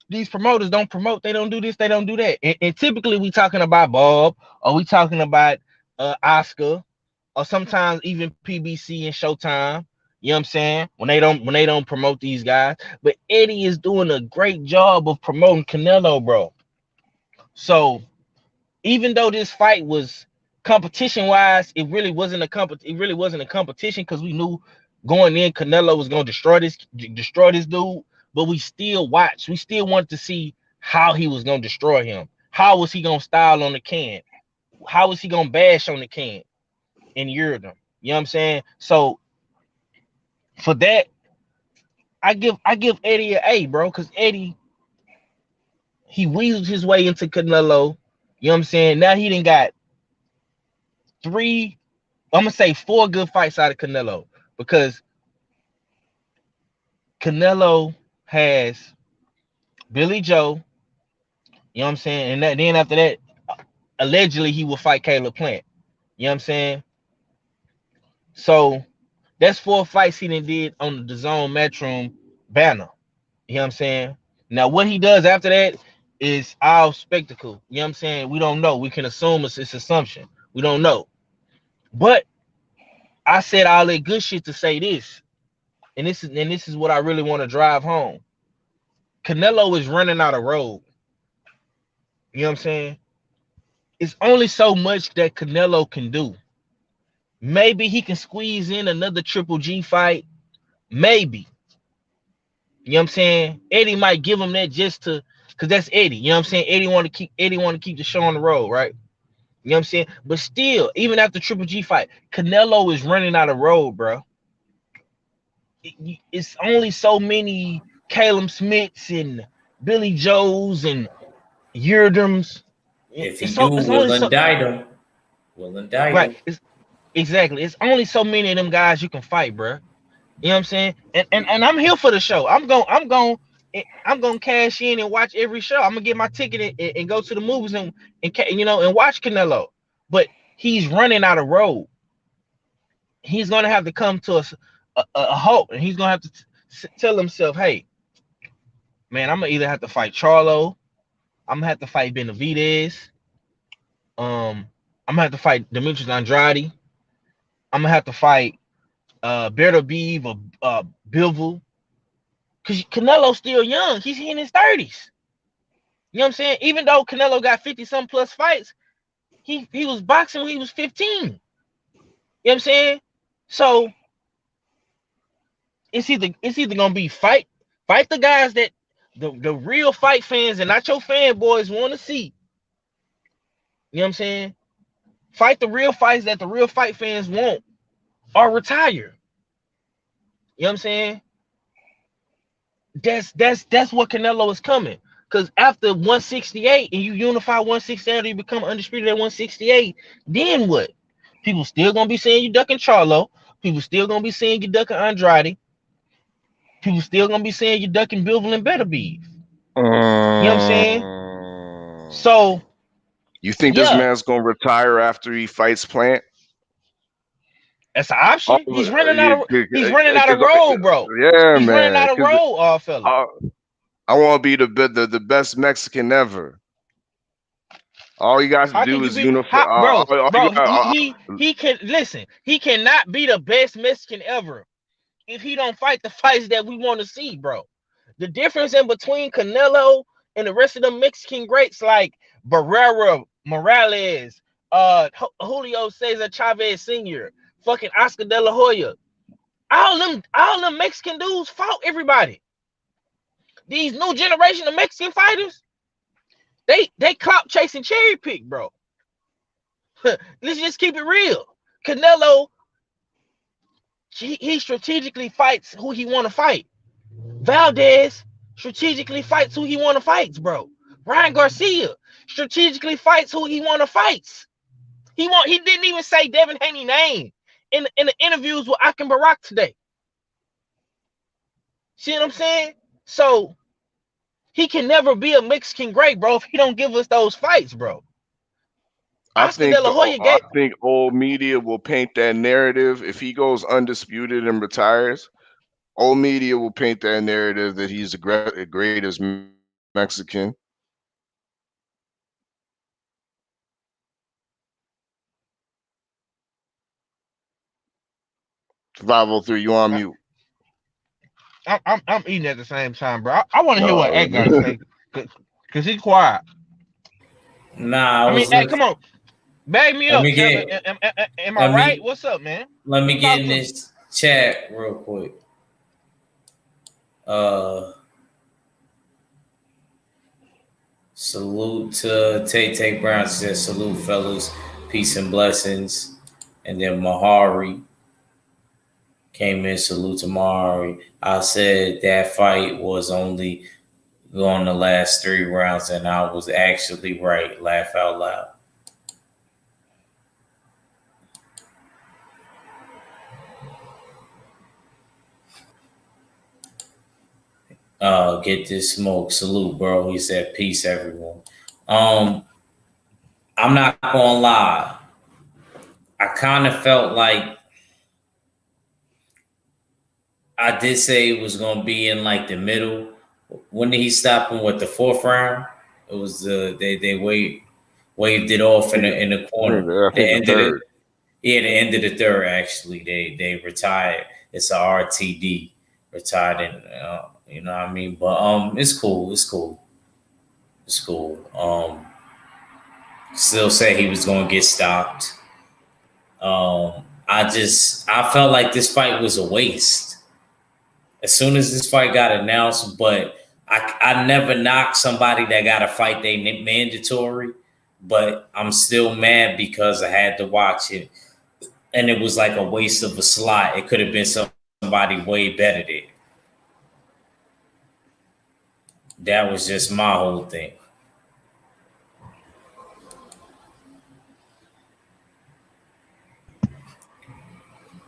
S3: these promoters don't promote, they don't do this, they don't do that. And typically we talking about Bob, or we talking about Oscar, or sometimes even PBC and Showtime. You know what I'm saying? When they don't promote these guys. But Eddie is doing a great job of promoting Canelo, bro. So even though this fight was competition wise, it really wasn't a competition because we knew going in Canelo was gonna destroy this dude. But we still watched. We still wanted to see how he was gonna destroy him. How was he gonna style on the can? How was he gonna bash on the can and Yildirim? You know what I'm saying? So for that, I give Eddie an A, bro, because Eddie, he weaseled his way into Canelo. You know what I'm saying? Now he done got 3, I'm gonna say 4 good fights out of Canelo, because Canelo has Billy Joe, you know what I'm saying? And then after that, allegedly he will fight Caleb Plant. You know what I'm saying? So that's 4 fights he done did on the DAZN Matchroom banner. You know what I'm saying? Now what he does after that is all spectacle. You know what I'm saying? We don't know. We can assume it's assumption. We don't know. But I said all that good shit to say this. And this is what I really want to drive home. Canelo is running out of road. You know what I'm saying? It's only so much that Canelo can do. Maybe he can squeeze in another Triple G fight. Maybe. You know what I'm saying? Eddie might give him that just to, because that's Eddie. You know what I'm saying? Eddie want to keep the show on the road, right? You know what I'm saying? But still, even after Triple G fight, Canelo is running out of road, bro. It's only so many Caleb Smiths and Billy Joes and Yildirims.
S1: If he
S3: It's,
S1: do,
S3: it's only
S1: we'll
S3: so
S1: indict him. We'll indict
S3: right.
S1: him.
S3: It's exactly. It's only so many of them guys you can fight, bro. You know what I'm saying? And I'm here for the show. I'm gonna cash in and watch every show. I'm gonna get my ticket and go to the movies and watch Canelo. But he's running out of road. He's gonna have to come to a halt, and he's gonna have to tell himself, "Hey, man, I'm gonna either have to fight Charlo, I'm gonna have to fight Benavidez, I'm gonna have to fight Demetrius Andrade, I'm gonna have to fight Beterbiev or Bivol, because Canelo's still young. He's in his 30s. You know what I'm saying? Even though Canelo got 50-some plus fights, he was boxing when he was 15. You know what I'm saying? So it's either gonna be fight the guys that the real fight fans and not your fanboys want to see. You know what I'm saying? Fight the real fights that the real fight fans want, or retire. You know what I'm saying? That's what Canelo is coming. Because after 168 and you unify 168, you become undisputed at 168, then what? People still gonna be saying you ducking Charlo. People still gonna be saying you ducking Andrade. People still gonna be saying you ducking Bivol and Beterbiev. You know what I'm saying? So
S2: You think this
S3: yeah,
S2: man's gonna retire after he fights Plant?
S3: that's an option.
S2: Oh, yeah,
S3: He's running out of road, bro.
S2: yeah,
S3: He's running
S2: man.
S3: out of
S2: Because
S3: road, all fella.
S2: I want to be the best Mexican ever. All you got to
S3: How can
S2: do
S3: you
S2: is
S3: be
S2: unify.
S3: how, bro?
S2: All you
S3: Bro,
S2: got,
S3: he can listen. He cannot be the best Mexican ever if he don't fight the fights that we want to see, bro. The difference in between Canelo and the rest of the Mexican greats like Barrera, Morales, Julio Cesar Chavez Sr., fucking Oscar De La Hoya, all them Mexican dudes fought everybody. These new generation of Mexican fighters, they clout chasing cherry pick, bro. Let's just keep it real. Canelo, he strategically fights who he want to fight. Valdez strategically fights who he want to fight, bro. Ryan Garcia strategically fights who he want to fight. He didn't even say Devin Haney name in the interviews with Akin Barak today. See what I'm saying? So he can never be a Mexican great, bro, if he don't give us those fights, bro. Oscar De La Hoya
S2: I think old media will paint that narrative. If he goes undisputed and retires, old media will paint that narrative that he's the greatest Mexican. 503, you on mute.
S3: I'm eating at the same time, bro. I want to hear what Ed got to say, cause he's quiet.
S1: Nah,
S3: I mean, Ed, come on, bag me up. Am I right? What's up, man?
S1: Let me get in this chat real quick. Salute to Tay Brown. Says salute, fellas. Peace and blessings. And then Mahari came in. Salute to Mahari. I said that fight was only going to last 3 rounds, and I was actually right. Laugh out loud. Get this smoke. Salute, bro. He said, peace, everyone. I'm not gonna lie. I kind of felt like I did say it was gonna be in like the middle. When did he stop him with the 4th round? It was they waved it off in the corner. The end of the end of the 3rd. Actually, they retired. It's a RTD retired, and you know what I mean. But it's cool. It's cool. Still say he was gonna get stopped. I felt like this fight was a waste. As soon as this fight got announced, but I never knocked somebody that got a fight they mandatory, but I'm still mad because I had to watch it, and it was like a waste of a slot. It could have been somebody way better there. That was just my whole thing.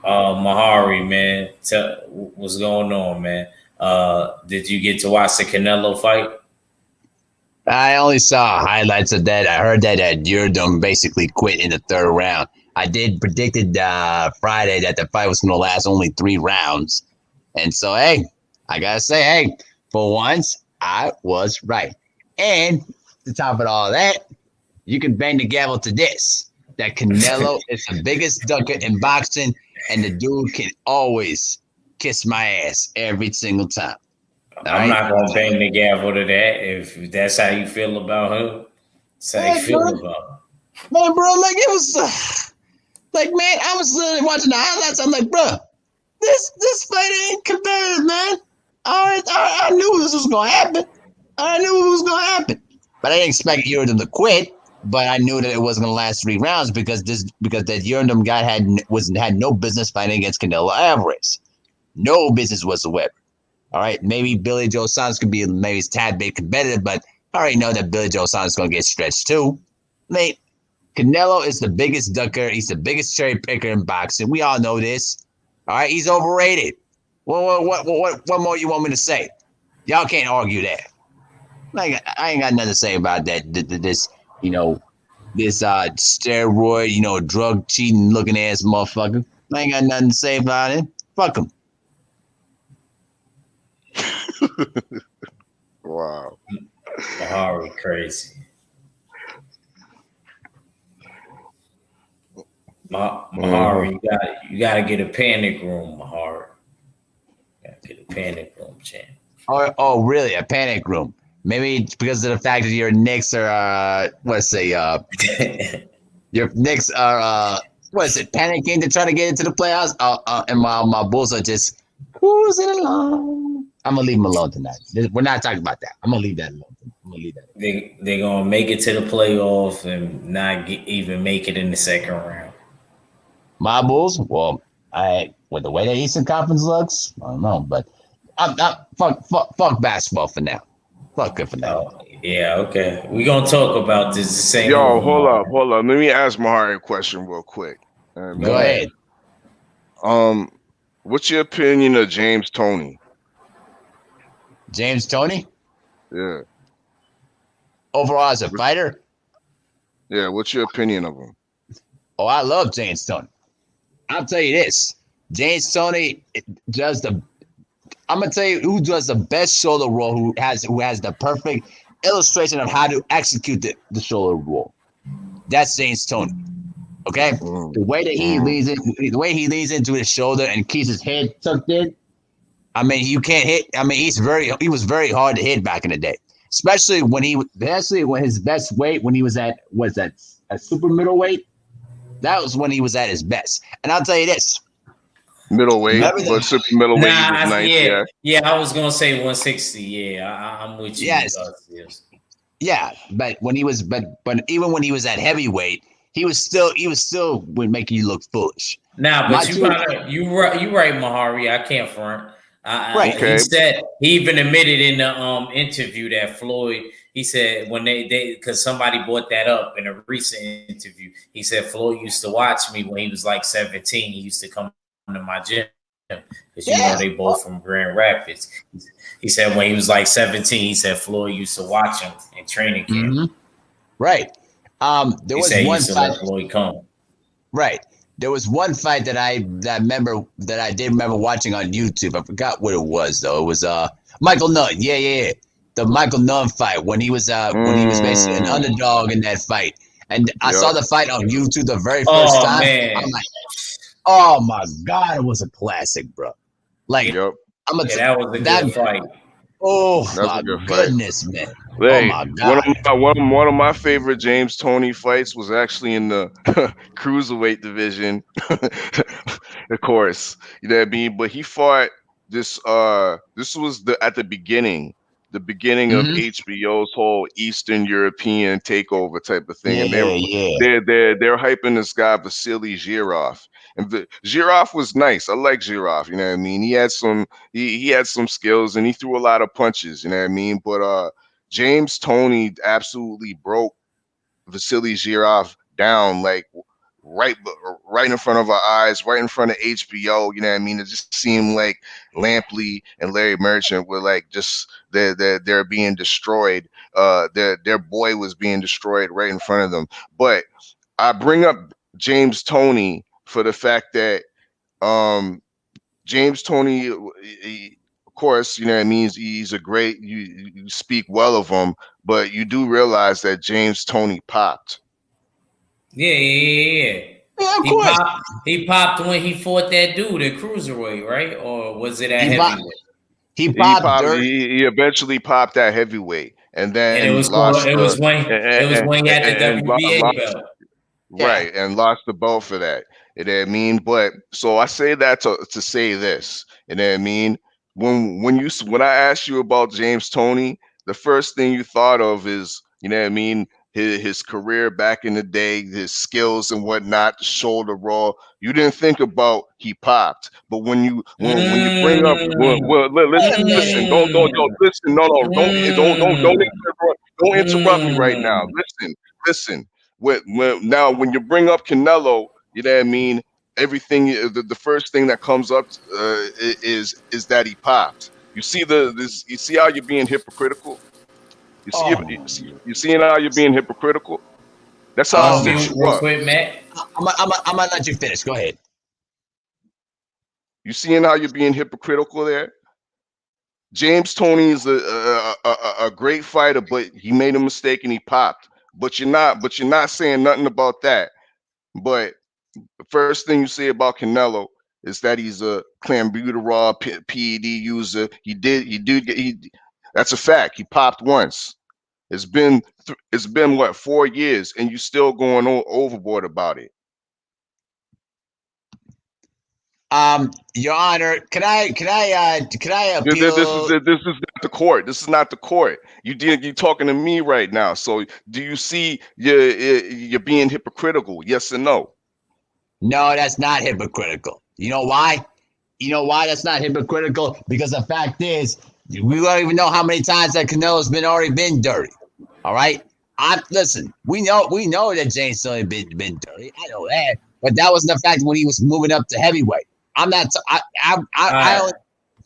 S1: Mahari, man, what's going on, man? Did you get to watch the Canelo fight?
S4: I only saw highlights of that. I heard that Yildirim basically quit in the 3rd round. I did predicted Friday that the fight was going to last only 3 rounds. And so, hey, I got to say, hey, for once, I was right. And to top of all that, you can bang the gavel to this, that Canelo is the biggest dunker in boxing, and the dude can always kiss my ass every single time.
S1: I'm not going to bang the gavel to that. If that's how you feel about him, that's how you feel about him.
S4: Man, bro, like it was like, man, I was literally watching the highlights. I'm like, bro, this fight ain't competitive, man. I knew this was going to happen. I knew it was going to happen. But I didn't expect Yildirim to quit. But I knew that it wasn't going to last 3 rounds because that Yildirim guy had no business fighting against Canelo Alvarez. No business whatsoever. All right, maybe Billy Joe Saunders could be maybe a tad bit competitive, but I already know that Billy Joe Saunders is going to get stretched too. Mate, Canelo is the biggest dunker. He's the biggest cherry picker in boxing. We all know this. All right, he's overrated. What more you want me to say? Y'all can't argue that. Like, I ain't got nothing to say about that. This steroid, drug cheating looking ass motherfucker. I ain't got nothing to say about it. Fuck him.
S2: Wow.
S1: Mahari crazy. Mahari, you gotta get a panic room, Mahari. You gotta get a panic room, champ.
S4: Oh, really? A panic room? Maybe it's because of the fact that your Knicks are, your Knicks are, panicking to try to get into the playoffs? And my Bulls are just cruising along. I'm going to leave them alone tonight. We're not talking about that. I'm going to leave that alone.
S1: They're going to make it to the playoffs and not even make it in the 2nd round.
S4: My Bulls. Well, with the way the Eastern Conference looks, I don't know, but I'm not fuck basketball for now. Fuck it for now.
S1: Oh, yeah, okay. We're gonna talk about this. This ain't
S2: Yo,
S1: over,
S2: hold
S1: Mark.
S2: up, hold up. Let me ask Mahari a question real quick. I
S1: Go
S4: Go
S2: mean,
S4: ahead,
S1: ahead.
S2: what's your opinion of James Toney?
S4: James Toney.
S2: Yeah,
S4: Overall, as a fighter,
S2: yeah. What's your opinion of him?
S4: oh, I love James Toney. I'll tell you this: James Toney does the. I'm gonna tell you who does the best shoulder roll. Who has the perfect illustration of how to execute the shoulder roll. That's James Toney. Okay,
S2: Mm,
S4: the way that he
S2: mm.
S4: leans in, the way he leans into his shoulder and keeps his head tucked in. I mean, you can't hit. I mean, he was very hard to hit back in the day, especially when his best weight when he was at a super middleweight. That was when he was at his best. And I'll tell you this:
S2: Middleweight,
S4: remember
S2: but
S4: the
S2: super middleweight, he was
S1: Nah,
S2: nice.
S1: yeah,
S2: Yeah.
S1: yeah. I was gonna say 160. Yeah, I'm with you.
S4: yes,
S1: Yes.
S4: yeah, but when he was but even when he was at heavyweight, he was still would make you look foolish.
S1: Nah,
S4: My
S1: but you
S4: two
S1: gotta you right, Mahari. I can't front.
S4: right.
S1: He
S2: Okay.
S1: said he even admitted in the interview that Floyd. He said when they because somebody brought that up in a recent interview. He said Floyd used to watch me when he was like 17. He used to come to my gym because
S4: Yeah.
S1: they both from Grand Rapids. He said when he was like 17, he said Floyd used to watch him in training camp.
S4: Mm-hmm. Right. There
S1: He
S4: was
S1: said he
S4: one
S1: used to
S4: fight.
S1: let Floyd come.
S4: Right. There was one fight that I did remember watching on YouTube. I forgot what it was though. It was Michael Nunn. Yeah. The Michael Nunn fight when he was basically an
S2: Mm,
S4: underdog in that fight. And I
S2: yep.
S4: saw the fight on YouTube the very first
S1: Oh
S4: time. I'm
S1: man,
S4: like, oh my God, it was a classic, bro. Like
S2: Yep.
S4: I'm gonna
S1: yeah, that was a
S4: that
S1: good fight.
S4: oh
S2: That's a
S4: my
S2: good fight.
S4: goodness, man. Oh
S2: Hey,
S4: my God.
S2: one of my favorite James Toney fights was actually in the cruiserweight division, of course. You know what I mean? But he fought this. This was the beginning of
S4: Mm-hmm.
S2: HBO's whole Eastern European takeover type of thing,
S4: Yeah,
S2: and
S4: yeah.
S2: they're hyping this guy Vasily Zhirov, and Zhirov was nice. I like Zhirov. You know what I mean? He had some skills, and he threw a lot of punches. You know what I mean? But James Toney absolutely broke Vasily Zhirov down like right right in front of our eyes, right in front of HBO. You know what I mean? It just seemed like Lampley and Larry Merchant were like just they're being destroyed. Their boy was being destroyed right in front of them. But I bring up James Toney for the fact that um James Toney, of course, you know what I mean. He's a great. You speak well of him, but you do realize that James Toney popped.
S1: Yeah.
S4: Yeah, of course.
S1: He popped when he fought that dude at cruiserweight, right? Or was it at
S4: He popped.
S1: heavyweight?
S4: He
S2: He
S4: popped
S2: popped.
S4: dirt.
S2: He eventually popped that heavyweight, and
S1: And
S2: then lost the
S1: it was when he had the WBA
S2: lost.
S1: belt.
S4: Yeah.
S2: Right, and lost the belt for that. You know what I mean? But so I say that to say this. You know what I mean? When I asked you about James Toney, the first thing you thought of is, you know what I mean, his career back in the day, his skills and whatnot, the shoulder roll. You didn't think about he popped. But when you bring up
S1: Mm,
S4: Wait a minute.
S2: don't
S1: mm,
S2: listen,
S1: mm,
S2: don't interrupt me right now.
S1: mm.
S2: Listen. When you bring up Canelo, you know what I mean. Everything, the first thing that comes up is that he popped. You see you see how you're being hypocritical.
S4: Oh,
S2: You seeing how you're being hypocritical. That's how I
S4: oh
S2: set
S4: my.
S1: Mute
S2: you
S1: real
S2: up.
S1: quick, Matt.
S4: I'm gonna let you finish. Go ahead.
S2: You seeing how you're being hypocritical there. James Toney is a great fighter, but he made a mistake and he popped. But you're not saying nothing about that. But the first thing you say about Canelo is that he's a clenbuterol PED user. That's a fact. He popped once. It's been what 4 years, and you still going overboard about it.
S4: Your Honor, can I appeal?
S2: This is not the court. This is not the court. You talking to me right now. So do you see you're being hypocritical? Yes or no?
S4: No, that's not hypocritical. You know why? You know why that's not hypocritical? Because the fact is, we don't even know how many times that Canelo's already been dirty. All right. Listen. We know that James still ain't been dirty. I know that, but that wasn't the fact when he was moving up to heavyweight. I'm not. I only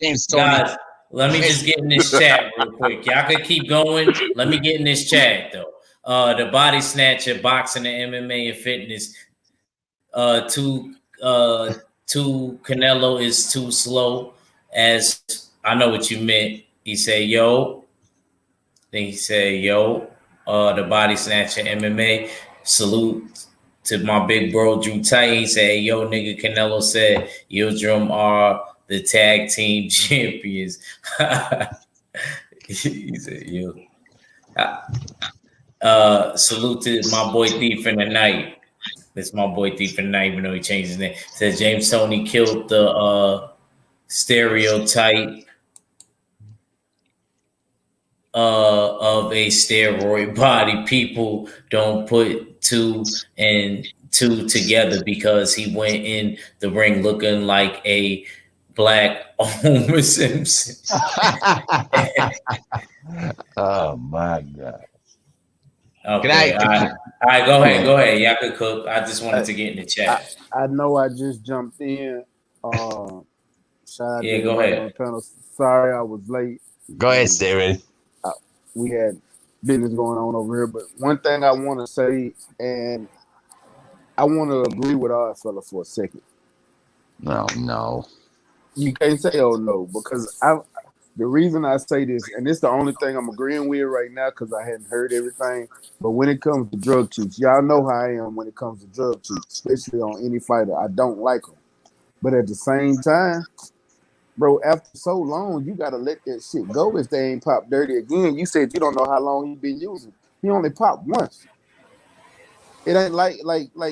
S4: James Tony.
S1: Guys, let me just get in this chat real quick. Y'all could keep going. Let me get in this chat though. The body snatcher, boxing, and MMA and fitness. To Canelo is too slow. As I know what you meant. He said, "Yo." Then he said, "Yo." The body snatcher MMA. Salute to my big bro Drew Tight. He said, "Yo, nigga." Canelo said, "Yildirim are the tag team champions." He said, "Yo." Salute to my boy Thief in the Night. That's my boy Thief in the Night, even though he changed his name. Says James Toney killed the stereotype of a steroid body. People don't put two and two together because he went in the ring looking like a black Homer Simpson.
S4: Oh my God.
S1: Okay, all right, go ahead. Y'all could cook. I just wanted to get in the chat.
S5: I know I just jumped in. Shout out
S1: Yeah,
S5: to
S1: go
S5: everybody
S1: ahead.
S5: on the panel. Sorry I was late.
S4: Go ahead, stay ready.
S5: We had business going on over here, but one thing I want to say, and I want to agree with our fella for a second.
S4: No.
S5: You can't say oh no, because the reason I say this, and it's the only thing I'm agreeing with right now because I hadn't heard everything. But when it comes to drug cheats, y'all know how I am when it comes to drug cheats, especially on any fighter. I don't like them. But at the same time, bro, after so long, you gotta let that shit go if they ain't pop dirty again. You said you don't know how long he been using. He only popped once. It ain't like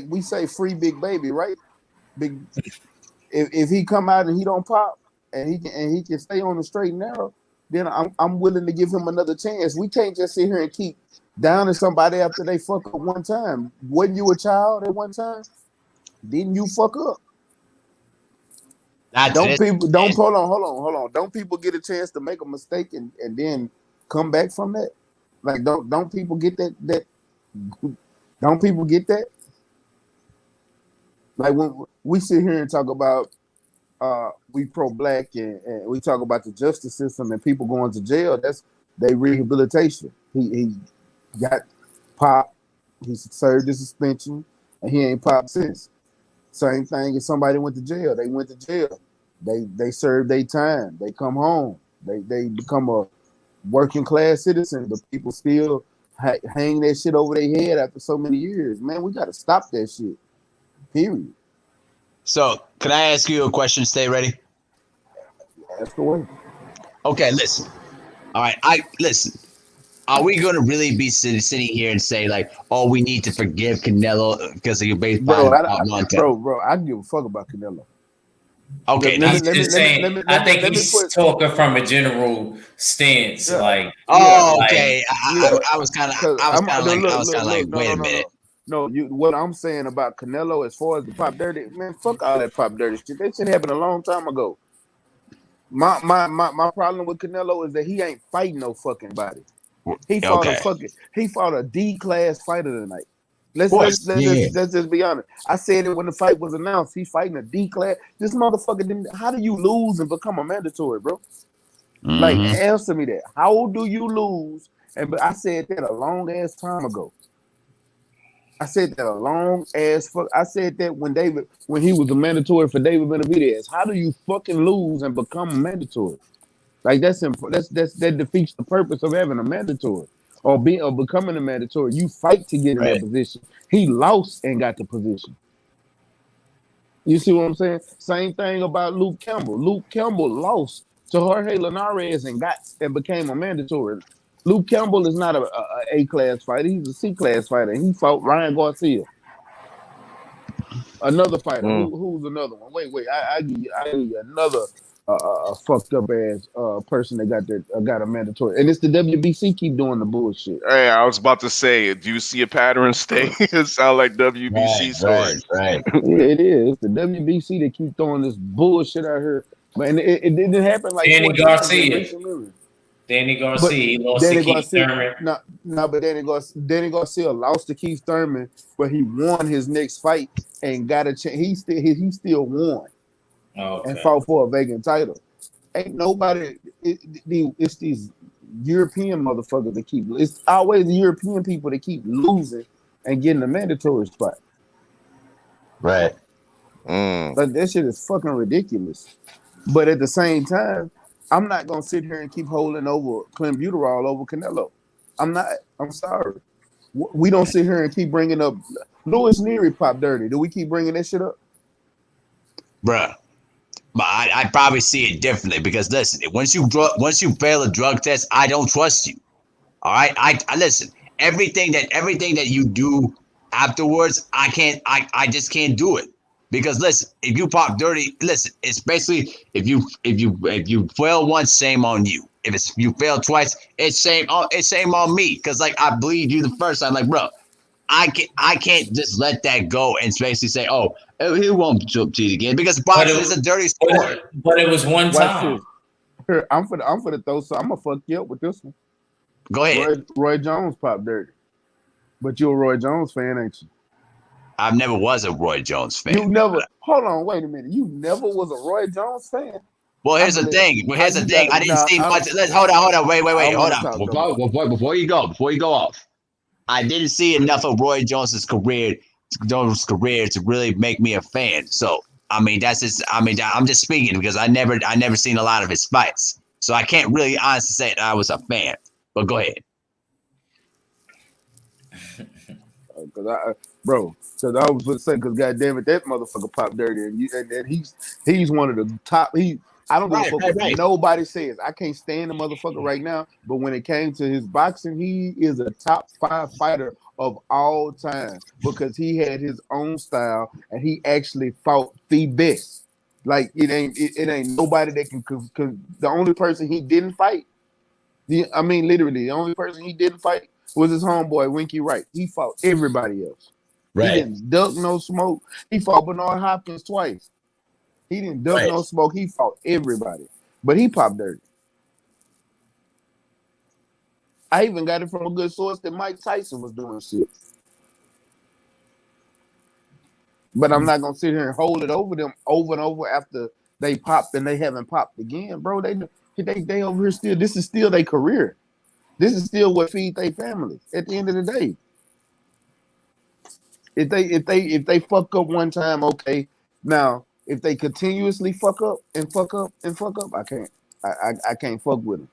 S5: we say free big baby, right? Big if he come out and he don't pop and he can stay on the straight and narrow, then I'm willing to give him another chance. We can't just sit here and keep downing somebody after they fuck up one time. Wasn't you a child at one time? Didn't you fuck up? Hold on. Don't people get a chance to make a mistake and then come back from that? Like don't people get that don't people get that? Like when we sit here and talk about we pro-black and we talk about the justice system and people going to jail, that's their rehabilitation. He got popped, he served his suspension, and he ain't popped since. Same thing if somebody went to jail. They went to jail. They serve their time. They come home. They become a working class citizen, but people still hang that shit over their head after so many years. Man, we got to stop that shit. Period.
S4: So, can I ask you a question? Stay ready.
S5: That's the way.
S4: Okay, listen. All right, listen. Are we going to really be sitting here and say like, "Oh, we need to forgive Canelo because of your baseball"?
S5: Bro, I give a fuck about Canelo.
S4: Okay,
S1: I think he's talking from a general stance, like.
S4: Okay. I was kind of like, wait a minute.
S5: No, what I'm saying about Canelo as far as the pop dirty, man, fuck all that pop dirty shit. That shit happened a long time ago. My problem with Canelo is that he ain't fighting no fucking body. He fought a D-class fighter tonight. Let's just be honest. I said it when the fight was announced. He's fighting a D-class. This motherfucker didn't. How do you lose and become a mandatory, bro? Mm-hmm. Like, answer me that. How do you lose? And I said that a long ass time ago. I said that I said that when he was a mandatory for David Benavidez. How do you fucking lose and become a mandatory? Like that defeats the purpose of having a mandatory or becoming a mandatory. You fight to get in that position. He lost and got the position. You see what I'm saying? Same thing about Luke Campbell. Luke Campbell lost to Jorge Linares and became a mandatory. Luke Campbell is not a A-class fighter. He's a C-class fighter. He fought Ryan Garcia. Another fighter. Who's another one? Wait. I give you another a fucked up ass person that got a mandatory, and it's the WBC keep doing the bullshit.
S2: Hey, I was about to say, do you see a pattern stay? It sound like WBC stories.
S3: Right.
S5: Yeah, it is. It's the WBC that keep throwing this bullshit out here. But it didn't happen like
S1: Danny
S5: 4 times in
S1: Garcia.
S5: recent memory.
S1: Danny
S5: But
S1: Garcia, he lost to
S5: Danny
S1: Keith
S5: Garcia,
S1: Thurman.
S5: but Danny Garcia lost to Keith Thurman, but he won his next fight and got a chance. He still won and
S1: Okay.
S5: fought for a vacant title. Ain't nobody. It's these European motherfuckers that keep. It's always the European people that keep losing and getting the mandatory spot.
S3: Right.
S5: Like that shit is fucking ridiculous. But at the same time, I'm not gonna sit here and keep holding over Clint Buterol over Canelo. I'm not. I'm sorry. We don't sit here and keep bringing up Louis Neary pop dirty. Do we keep bringing that shit up?
S6: Bruh. But I probably see it differently because listen, once you fail a drug test, I don't trust you. All right, I listen. Everything that you do afterwards, I just can't do it because listen, if you pop dirty, listen, it's basically if you fail once, shame on you. If you fail twice, it's shame on me because like I bleed you the first time, like bro. I can't just let that go and basically say, oh, he won't cheat again because boxing is a dirty sport.
S1: But it was one
S5: Watch
S1: time.
S5: this. Here, I'm for the throw. So I'm gonna fuck you up with this one.
S6: Go ahead.
S5: Roy Jones pop dirty, but you're a Roy Jones fan, ain't you?
S6: I never was a Roy Jones fan.
S5: You never. Hold on, wait a minute. You never was a Roy Jones fan.
S6: Well, here's the thing. I didn't see much. Hold on. Wait. Hold on. Before you go off. I didn't see enough of Roy Jones's career to really make me a fan. So I mean, I'm just speaking because I never seen a lot of his fights. So I can't really honestly say that I was a fan. But go ahead.
S5: Because I was gonna say, because goddamn it, that motherfucker pop dirty, and he's one of the top. I don't give a fuck what nobody says. I can't stand the motherfucker right now. But when it came to his boxing, he is a top 5 fighter of all time because he had his own style and he actually fought the best. Like it ain't nobody that can. The only person he didn't fight, literally, the only person he didn't fight was his homeboy Winky Wright. He fought everybody else.
S6: Right.
S5: He didn't duck no smoke. He fought Bernard Hopkins twice. He didn't duck no smoke. He fought everybody, but he popped dirty. I even got it from a good source that Mike Tyson was doing shit. But I'm not gonna sit here and hold it over them over and over after they popped and they haven't popped again, bro. They over here still. This is still their career. This is still what feeds their families. At the end of the day, if they fuck up one time, okay. Now, if they continuously fuck up and fuck up and fuck up, I can't fuck with them.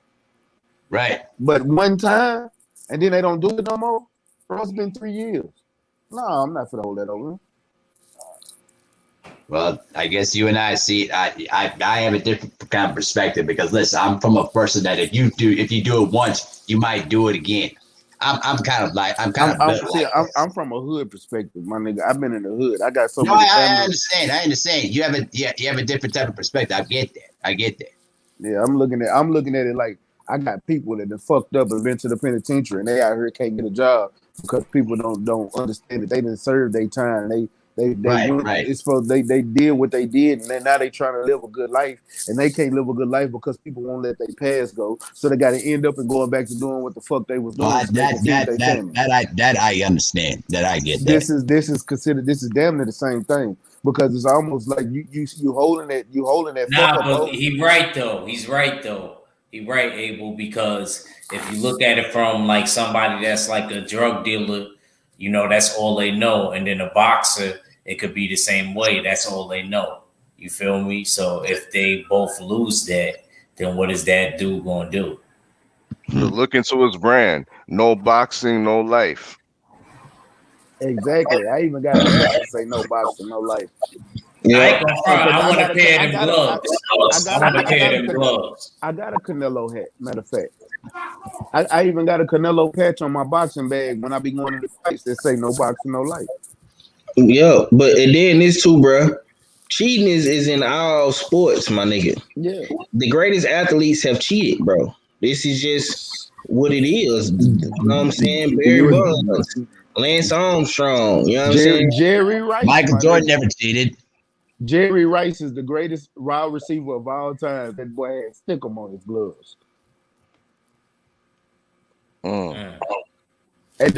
S6: Right.
S5: But one time, and then they don't do it no more. Bro, it's been 3 years. No, I'm not for to hold that over.
S6: Well, I guess you and I see. I have a different kind of perspective because listen, I'm from a person that if you do it once, you might do it again. I'm from a hood perspective, my nigga. I've been in the hood. I got so many families. I understand. You have a different type of perspective. I get that.
S5: Yeah, I'm looking at it like I got people that have fucked up and been to the penitentiary and they out here can't get a job because people don't understand that they didn't serve their time. They It's supposed they did what they did and then now they trying to live a good life and they can't live a good life because people won't let their past go. So they got to end up and going back to doing what the fuck they was doing.
S6: That I understand. That I get.
S5: This is damn near the same thing because it's almost like you holding that.
S1: Nah, but he's right though. He's right, Abel, because if you look at it from like somebody that's like a drug dealer, you know, that's all they know. And then a boxer, it could be the same way. That's all they know. You feel me? So if they both lose that, then what is that dude going to do?
S2: Look into his brand. No boxing, no life.
S5: Exactly. I even got a hat that say no boxing, no life.
S1: Yeah. I want to pair them gloves. I
S5: got a Canelo hat, matter of fact. I even got a Canelo patch on my boxing bag when I be going to the fights that say no boxing, no life.
S3: Yeah, but and then this too, bro. cheating is in all sports, my nigga.
S5: Yeah.
S3: The greatest athletes have cheated, bro. This is just what it is. You know what I'm saying? Barry Bonds, Lance Armstrong. You know what I'm saying?
S5: Jerry Rice,
S6: Michael
S5: my
S6: Jordan
S5: nigga.
S6: never cheated.
S5: Jerry Rice is the greatest wide receiver of all time. That boy had stickum on his gloves.
S2: Mm.
S5: And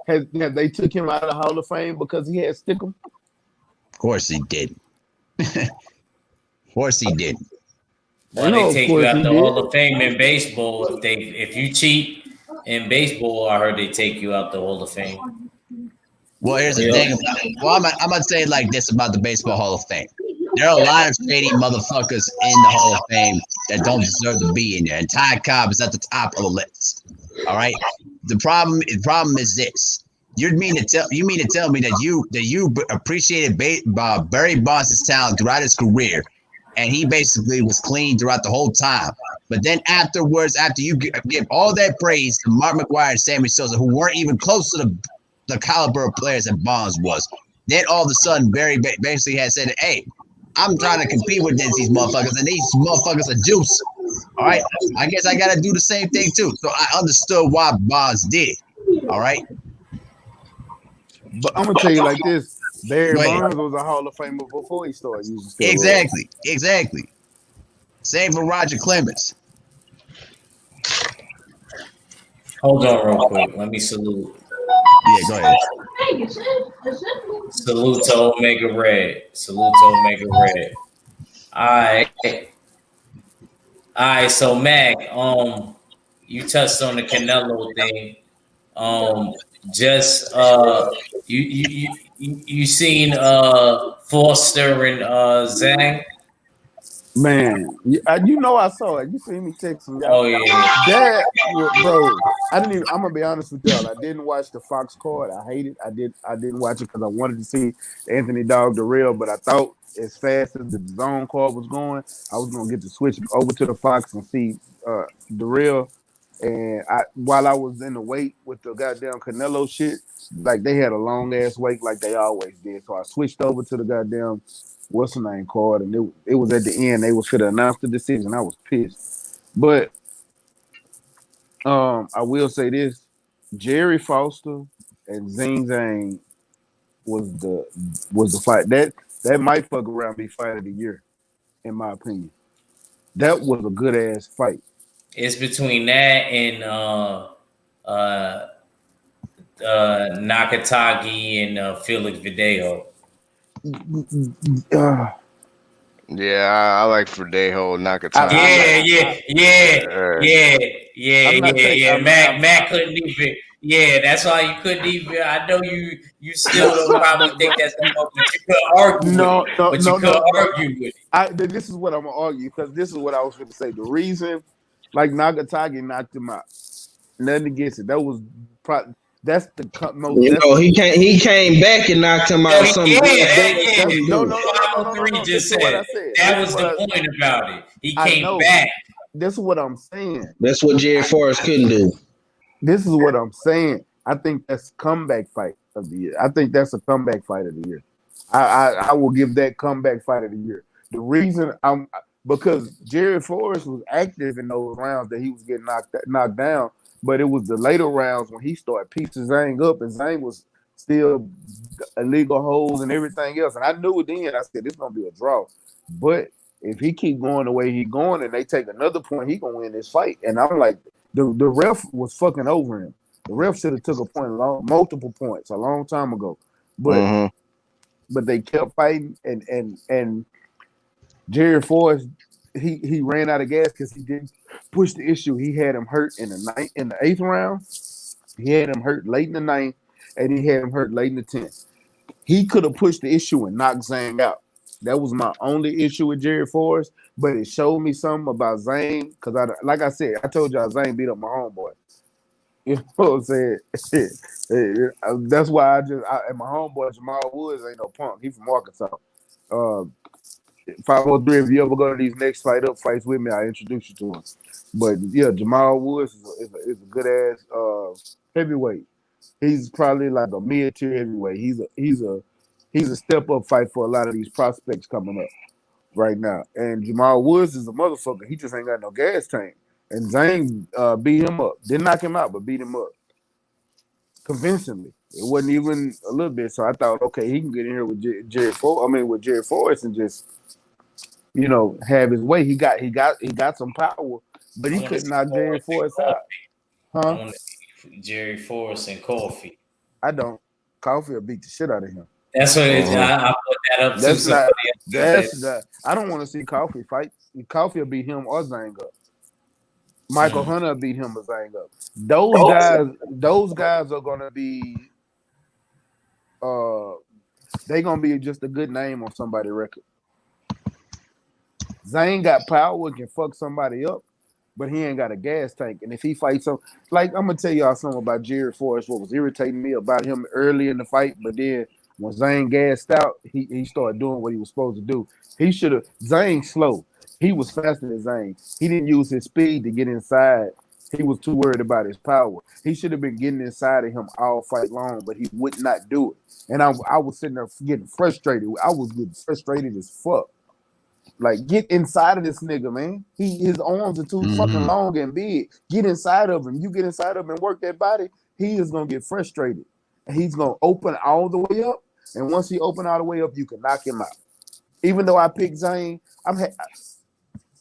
S5: has they took him out of the Hall of Fame because he had stickum?
S6: Of course he did. Of course he did.
S1: Well,
S5: No,
S1: they
S5: of
S1: take you
S5: course
S1: out
S5: he
S1: the
S5: did.
S1: Hall of Fame in baseball if you cheat in baseball. I heard they take you out the Hall of Fame.
S6: Well, here's the
S3: Yeah.
S6: thing. Well, I'm gonna say it like this about the Baseball Hall of Fame. There are a lot of shady motherfuckers in the Hall of Fame that don't deserve to be in there, and Ty Cobb is at the top of the list. All right. The problem is this. You mean to tell me that you appreciated Barry Bonds' talent throughout his career, and he basically was clean throughout the whole time. But then afterwards, after you give all that praise to Mark McGwire and Sammy Sosa, who weren't even close to the caliber of players that Bonds was, then all of a sudden Barry basically had said, "Hey, I'm trying to compete with these motherfuckers, and these motherfuckers are juice. All right, I guess I got to do the same thing too." So I understood why Bonds did. All right.
S5: But I'm gonna tell you like this: Barry
S6: Go ahead.
S5: Bonds was a Hall of Famer before he started using steroids.
S6: Exactly. Same for Roger Clemens.
S1: Hold on, real quick. Let me salute.
S6: Yeah, go ahead.
S1: Salute to Omega Red. Salute to Omega Red. All right. All right. So Mac, you touched on the Canelo thing. Just you seen Foster and Zhang?
S5: Man, you know I saw it. You see me text him, y'all.
S1: Oh yeah.
S5: That, bro. I didn't even. I'm gonna be honest with y'all. I didn't watch the Fox card. I hate it. I didn't watch it because I wanted to see Anthony Dog the real. But I thought as fast as the zone card was going, I was gonna get to switch over to the Fox and see the real. And while I was in the wait with the goddamn Canelo shit, like they had a long ass wait like they always did. So I switched over to the goddamn what's the name card, and it was at the end. They was fit to announce the decision. I was pissed. But I will say this: Jerry Foster and Zing Zhang was the fight that might fuck around be fight of the year, in my opinion. That was a good ass fight.
S1: It's between that and uh, Nakatagi and Felix Video.
S5: Uh,
S2: Yeah, I like Verdejo, Nakatani.
S1: Yeah. Mac couldn't even. Yeah, that's why you couldn't even. I know you still don't probably think that's the most, but you could argue with it. But you could argue with it.
S5: This is what I'm gonna argue because this is what I was going to say. The reason, like Nagatagi knocked him out, nothing against it. That was that's the most.
S3: You know, he came back and knocked him out.
S5: No.
S1: Just said that was the point about it. He came back.
S5: This is what I'm saying.
S3: That's what Jerry Forrest couldn't do.
S5: This is what I'm saying. I think that's comeback fight of the year. I think that's a comeback fight of the year. I will give that comeback fight of the year. The reason because Jerry Forrest was active in those rounds that he was getting knocked down, but it was the later rounds when he started piecing Zhang up, and Zhang was still illegal holds and everything else. And I knew it then. I said this is gonna be a draw. But if he keep going the way he's going and they take another point, he gonna win this fight. And I'm like, the ref was fucking over him. The ref should have took a point multiple points a long time ago. But but they kept fighting and Jerry Forrest he ran out of gas because he didn't push the issue. He had him hurt in the eighth round. He had him hurt late in the ninth, and he had him hurt late in the 10th. He could have pushed the issue and knocked Zhang out. That was my only issue with Jerry Forrest, but it showed me something about Zhang because like I said, I told y'all Zhang beat up my homeboy. You know what I'm saying? That's why and my homeboy Jamal Woods ain't no punk. He from Arkansas. 503, if you ever go to these next fights with me, I'll introduce you to him. But yeah, Jamal Woods is a good ass heavyweight. He's probably like a mid-tier heavyweight. He's a He's a step up fight for a lot of these prospects coming up right now. And Jamal Woods is a motherfucker. He just ain't got no gas tank. And Zane beat him up. Didn't knock him out, but beat him up convincingly. It wasn't even a little bit. So I thought, okay, he can get in here with Jared Forrest and just have his way. He got some power, but he couldn't knock Jared Forrest out.
S1: I
S5: Huh?
S1: want to see Jerry Forrest and Coffee.
S5: I don't. Coffee will beat the shit out of him.
S1: That's what I put that up
S5: That's
S1: to.
S5: not. That's not. I don't want to see Coffee fight. Coffee will beat him or Zang up. Michael Hunter will beat him or Zang up. Those guys are gonna be. They gonna be just a good name on somebody's record. Zane got power and can fuck somebody up, but he ain't got a gas tank. And if he fights I'm gonna tell y'all something about Jared Forrest. What was irritating me about him early in the fight, but then when Zane gassed out, he started doing what he was supposed to do. He should have. Zane slow. He was faster than Zane. He didn't use his speed to get inside. He was too worried about his power. He should have been getting inside of him all fight long, but he would not do it. And I was sitting there getting frustrated. I was getting frustrated as fuck. Like, get inside of this nigga, man. His arms are too fucking long and big. Get inside of him. You get inside of him and work that body, he is gonna get frustrated. And he's gonna open all the way up. And once he open all the way up, you can knock him out. Even though I picked Zane,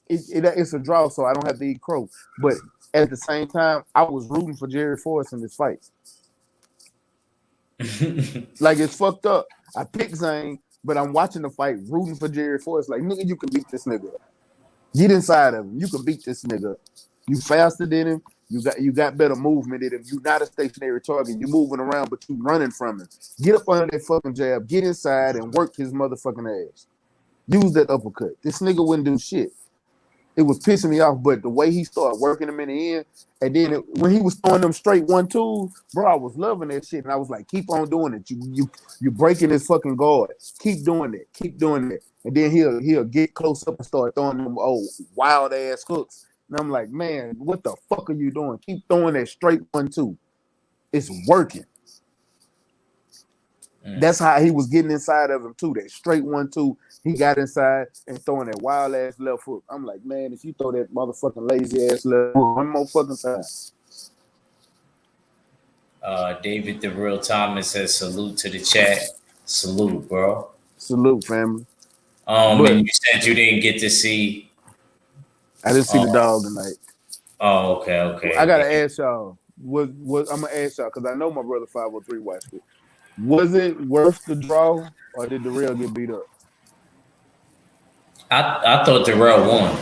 S5: it's a draw, so I don't have to eat crow. But at the same time, I was rooting for Jerry Forrest in this fight. Like, it's fucked up. I picked Zane, but I'm watching the fight, rooting for Jerry Forrest. Like, nigga, you can beat this nigga. Get inside of him. You can beat this nigga. You faster than him. You got better movement in him. You're not a stationary target. You're moving around, but you running from him. Get up under that fucking jab. Get inside and work his motherfucking ass. Use that uppercut. This nigga wouldn't do shit. It was pissing me off, but the way he started working him in the end, and then when he was throwing them straight 1-2s, bro, I was loving that shit, and I was like, keep on doing it. You breaking his fucking guard. Keep doing it. Keep doing it. And then he'll get close up and start throwing them wild ass hooks. And I'm like, man, what the fuck are you doing? Keep throwing that straight 1-2. It's working. That's how he was getting inside of him too. That straight 1-2, he got inside and throwing that wild ass left hook. I'm like, man, if you throw that motherfucking lazy ass left hook one more fucking time.
S1: David the Real Thomas says salute to the chat. Salute, bro.
S5: Salute, family.
S1: And you said you didn't get to see.
S5: I didn't see the dog tonight.
S1: Oh, okay.
S5: I gotta ask y'all. I'm gonna ask y'all because I know my brother 503 watched it. Was it worth the draw, or did the Real get beat up?
S1: I thought Darrell won.
S5: You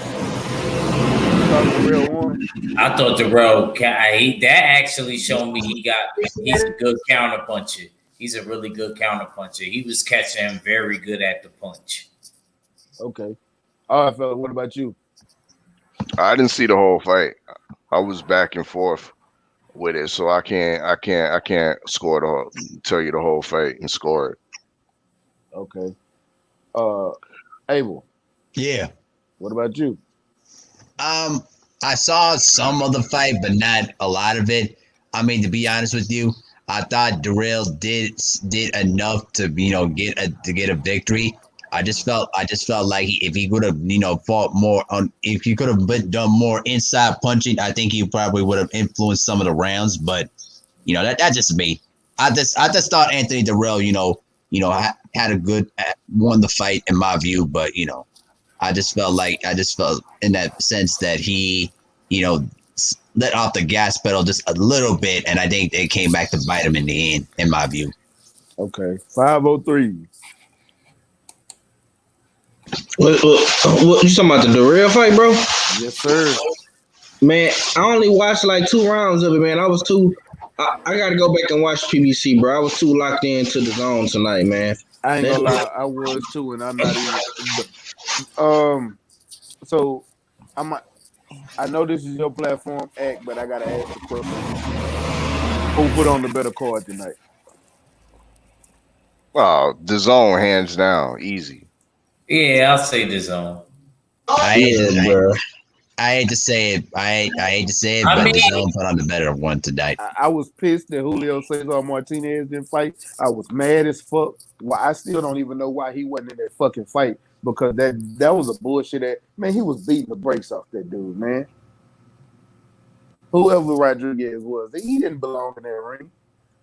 S5: thought the Real won?
S1: I thought Darrell. That actually showed me he's a good counterpuncher. He's a really good counterpuncher. He was catching him very good at the punch. Okay.
S5: All right, fella. What about you?
S2: I didn't see the whole fight. I was back and forth with it, so I can't tell you the whole fight and score it.
S5: Okay. Abel.
S6: Yeah.
S5: What about you?
S6: I saw some of the fight, but not a lot of it. I mean, to be honest with you, I thought Darrell did enough to get a victory. I just felt like if he could have fought more on, if he could have done more inside punching, I think he probably would have influenced some of the rounds. But that's just me. I just thought Anthony Darrell had a good won the fight in my view, but I just felt in that sense that he let off the gas pedal just a little bit, and I think they came back to bite him in the end, in my view.
S5: Okay, 503.
S3: What you talking about, the Darrell fight, bro?
S5: Yes, sir.
S3: Man, I only watched like 2 rounds of it, man. I gotta go back and watch PBC, bro. I was too locked into the zone tonight, man.
S5: I ain't gonna lie, I was too, and I'm not even. So I know this is your platform, Act, but I gotta ask the question: who put on the better card tonight?
S2: Oh, the zone, hands down, easy.
S1: Yeah, I'll say the zone.
S3: Yeah, bro.
S6: I hate to say it. I hate to say it,
S1: I
S6: but
S1: mean,
S6: DAZN put on the better one tonight.
S5: I was pissed that Julio Cesar Martinez didn't fight. I was mad as fuck. Why I still don't even know why he wasn't in that fucking fight because that was a bullshit. Man, he was beating the brakes off that dude, man. Whoever Rodriguez was, he didn't belong in that ring.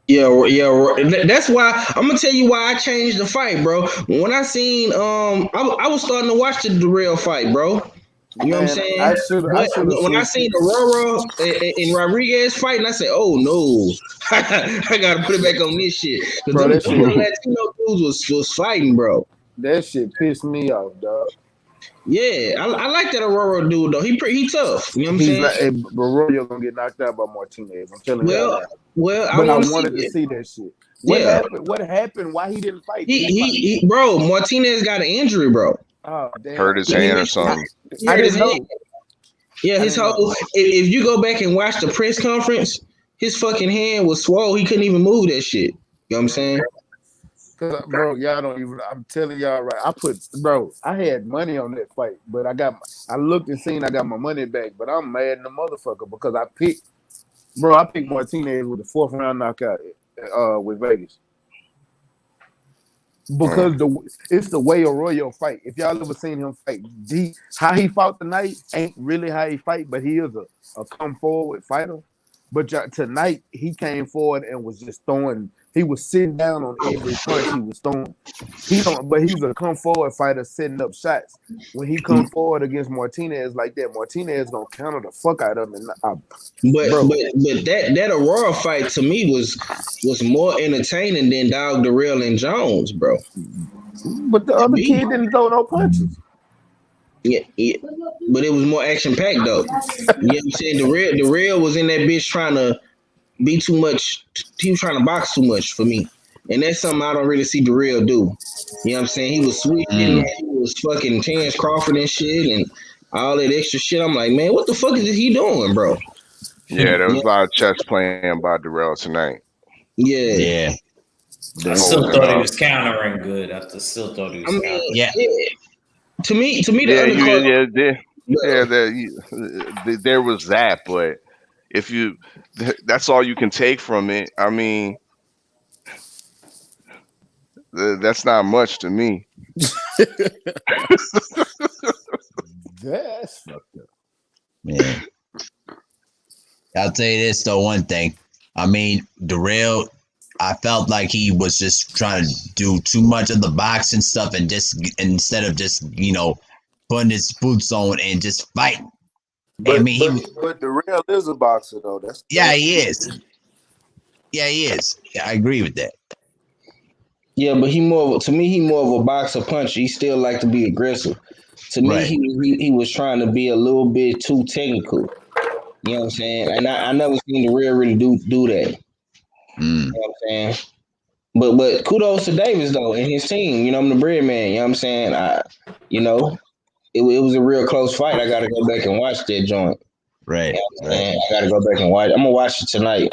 S3: Yeah. That's why I'm gonna tell you why I changed the fight, bro. When I seen, I was starting to watch the real fight, bro. You know what I'm
S5: Man,
S3: saying?
S5: I should
S3: But
S5: have
S3: when I
S5: switched
S3: seen
S5: it.
S3: Aurora and Rodriguez fight, and I said, "Oh no, I gotta put it back on this shit." Because
S5: Bro,
S3: them
S5: that
S3: two
S5: shit
S3: Latino dudes was fighting, bro.
S5: that shit pissed me off, dog.
S3: Yeah, I like that Aurora dude though. He tough. You know what I'm
S5: He's
S3: saying?
S5: like, hey, Arroyo gonna get knocked out by Martinez. I'm telling y'all
S3: Well,
S5: that.
S3: well, I
S5: But I
S3: want to see
S5: wanted to
S3: it.
S5: see that shit. What
S3: Yeah,
S5: happened? What happened? Why he didn't fight?
S3: he,
S5: Did he
S3: he
S5: fight?
S3: he bro. Martinez got an injury, bro.
S5: Oh
S2: Hurt
S5: damn!
S2: his hand or
S5: I,
S2: something.
S3: He
S5: I
S3: hurt his
S5: didn't
S3: hand.
S5: know.
S3: Yeah,
S5: I
S3: his
S5: didn't know.
S3: whole. If you go back and watch the press conference, his fucking hand was swole. He couldn't even move that shit. You know what I'm saying?
S5: Cause, bro, y'all don't even. I'm telling y'all right. I had money on that fight, but I looked and seen I got my money back, but I'm mad in the motherfucker because I picked Martinez with the fourth round knockout, with Vegas because it's the way Arroyo fight. If y'all ever seen him fight, how he fought tonight ain't really how he fight, but he is a come forward fighter. But tonight he came forward and was just throwing. He was sitting down on every punch he was throwing. He don't, but he's a come forward fighter setting up shots. When he come forward against Martinez like that, Martinez gonna counter the fuck out of him.
S3: But
S5: Bro,
S3: but but that Aurora fight to me was more entertaining than Dog Darrell and Jones, bro.
S5: but the
S3: To
S5: other
S3: me,
S5: kid didn't throw no punches.
S3: yeah. But it was more action packed though. You know what I'm saying? The real was in that bitch trying to be too much. He was trying to box too much for me, and that's something I don't really see the real do. You know what I'm saying? He was switching,
S6: Mm.
S3: he was fucking Terrence Crawford and shit, and all that extra shit. I'm like, man, what the fuck is he doing, bro?
S2: Yeah, there
S3: Yeah,
S2: was a lot of chess playing by Darrell tonight.
S3: yeah.
S6: Yeah,
S1: I
S5: Damn.
S1: still
S2: Holding
S1: thought he
S2: up.
S1: was countering good. Still thought he
S3: I
S1: was
S3: mean,
S1: countering.
S6: yeah.
S3: yeah. To me, the
S2: Yeah,
S3: undercard.
S2: there was that, but if you, that's all you can take from it. I mean, that's not much to me.
S5: That's fucked up.
S6: Yeah. I'll tell you this though, one thing. I mean, Darrell, I felt like he was just trying to do too much of the boxing stuff and just instead of just, putting his boots on and just fighting. I
S7: But
S6: mean,
S7: but the real is a boxer though.
S6: yeah,
S7: That's
S6: he is. Yeah, he is. Yeah, I agree with that.
S3: Yeah, but to me, he more of a boxer puncher. He still like to be aggressive. To me,
S6: Right.
S3: he was trying to be a little bit too technical. You know what I'm saying? And I never seen the real really do that. You
S6: Mm.
S3: know what I'm saying? But kudos to Davis though and his team. You know, I'm the bread man. You know what I'm saying? You know, it was a real close fight. I got to go back and watch that joint. You
S6: Right.
S3: know what I'm
S6: Right.
S3: saying? I got to go back and watch. I'm gonna watch it tonight.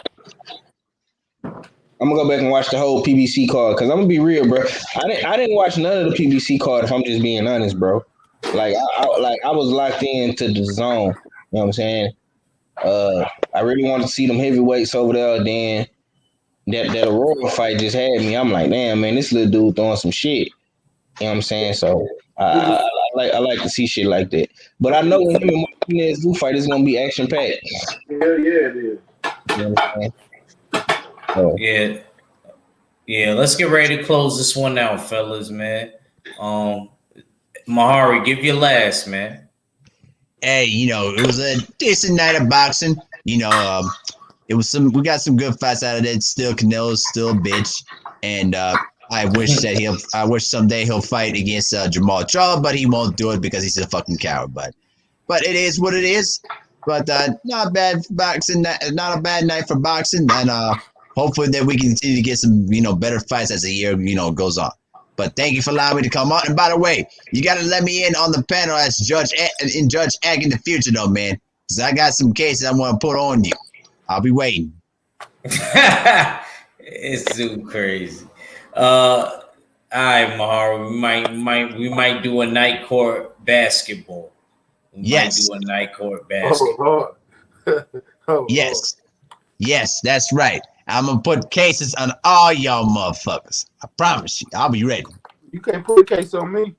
S3: I'm gonna go back and watch the whole PBC card because I'm gonna be real, bro. I didn't watch none of the PBC card if I'm just being honest, bro. I was locked into the zone. You know what I'm saying? I really wanted to see them heavyweights over there. Then that Aurora fight just had me. I'm like, damn, man, this little dude throwing some shit. You know what I'm saying? So
S7: it was
S3: I like to see shit like that. But I know when him and Martinez do fight, it's gonna be action packed.
S7: hell yeah it is.
S3: You know what I'm saying? So,
S1: Yeah, yeah. Let's get ready to close this one out, fellas, man. Um, Mahari, give your last, man.
S6: Hey, it was a decent night of boxing. It was we got some good fights out of it. Still, Canelo's still a bitch, and I wish someday he'll fight against Jamal Charlo, but he won't do it because he's a fucking coward. But it is what it is. But not bad boxing, not a bad night for boxing, and hopefully that we can continue to get some better fights as the year goes on. But thank you for allowing me to come on. And by the way, you got to let me in on the panel as Judge Ag in the future, though, man, because I got some cases I want to put on you. I'll be waiting.
S1: It's too crazy. All right, Mahara. We might do a night court basketball. We
S6: Yes.
S1: might do a night court basket.
S7: Oh, Lord. Oh,
S6: Yes. Yes, that's right. I'm gonna put cases on all y'all motherfuckers. I promise you. I'll be ready.
S7: Lord. You can't put a case on me.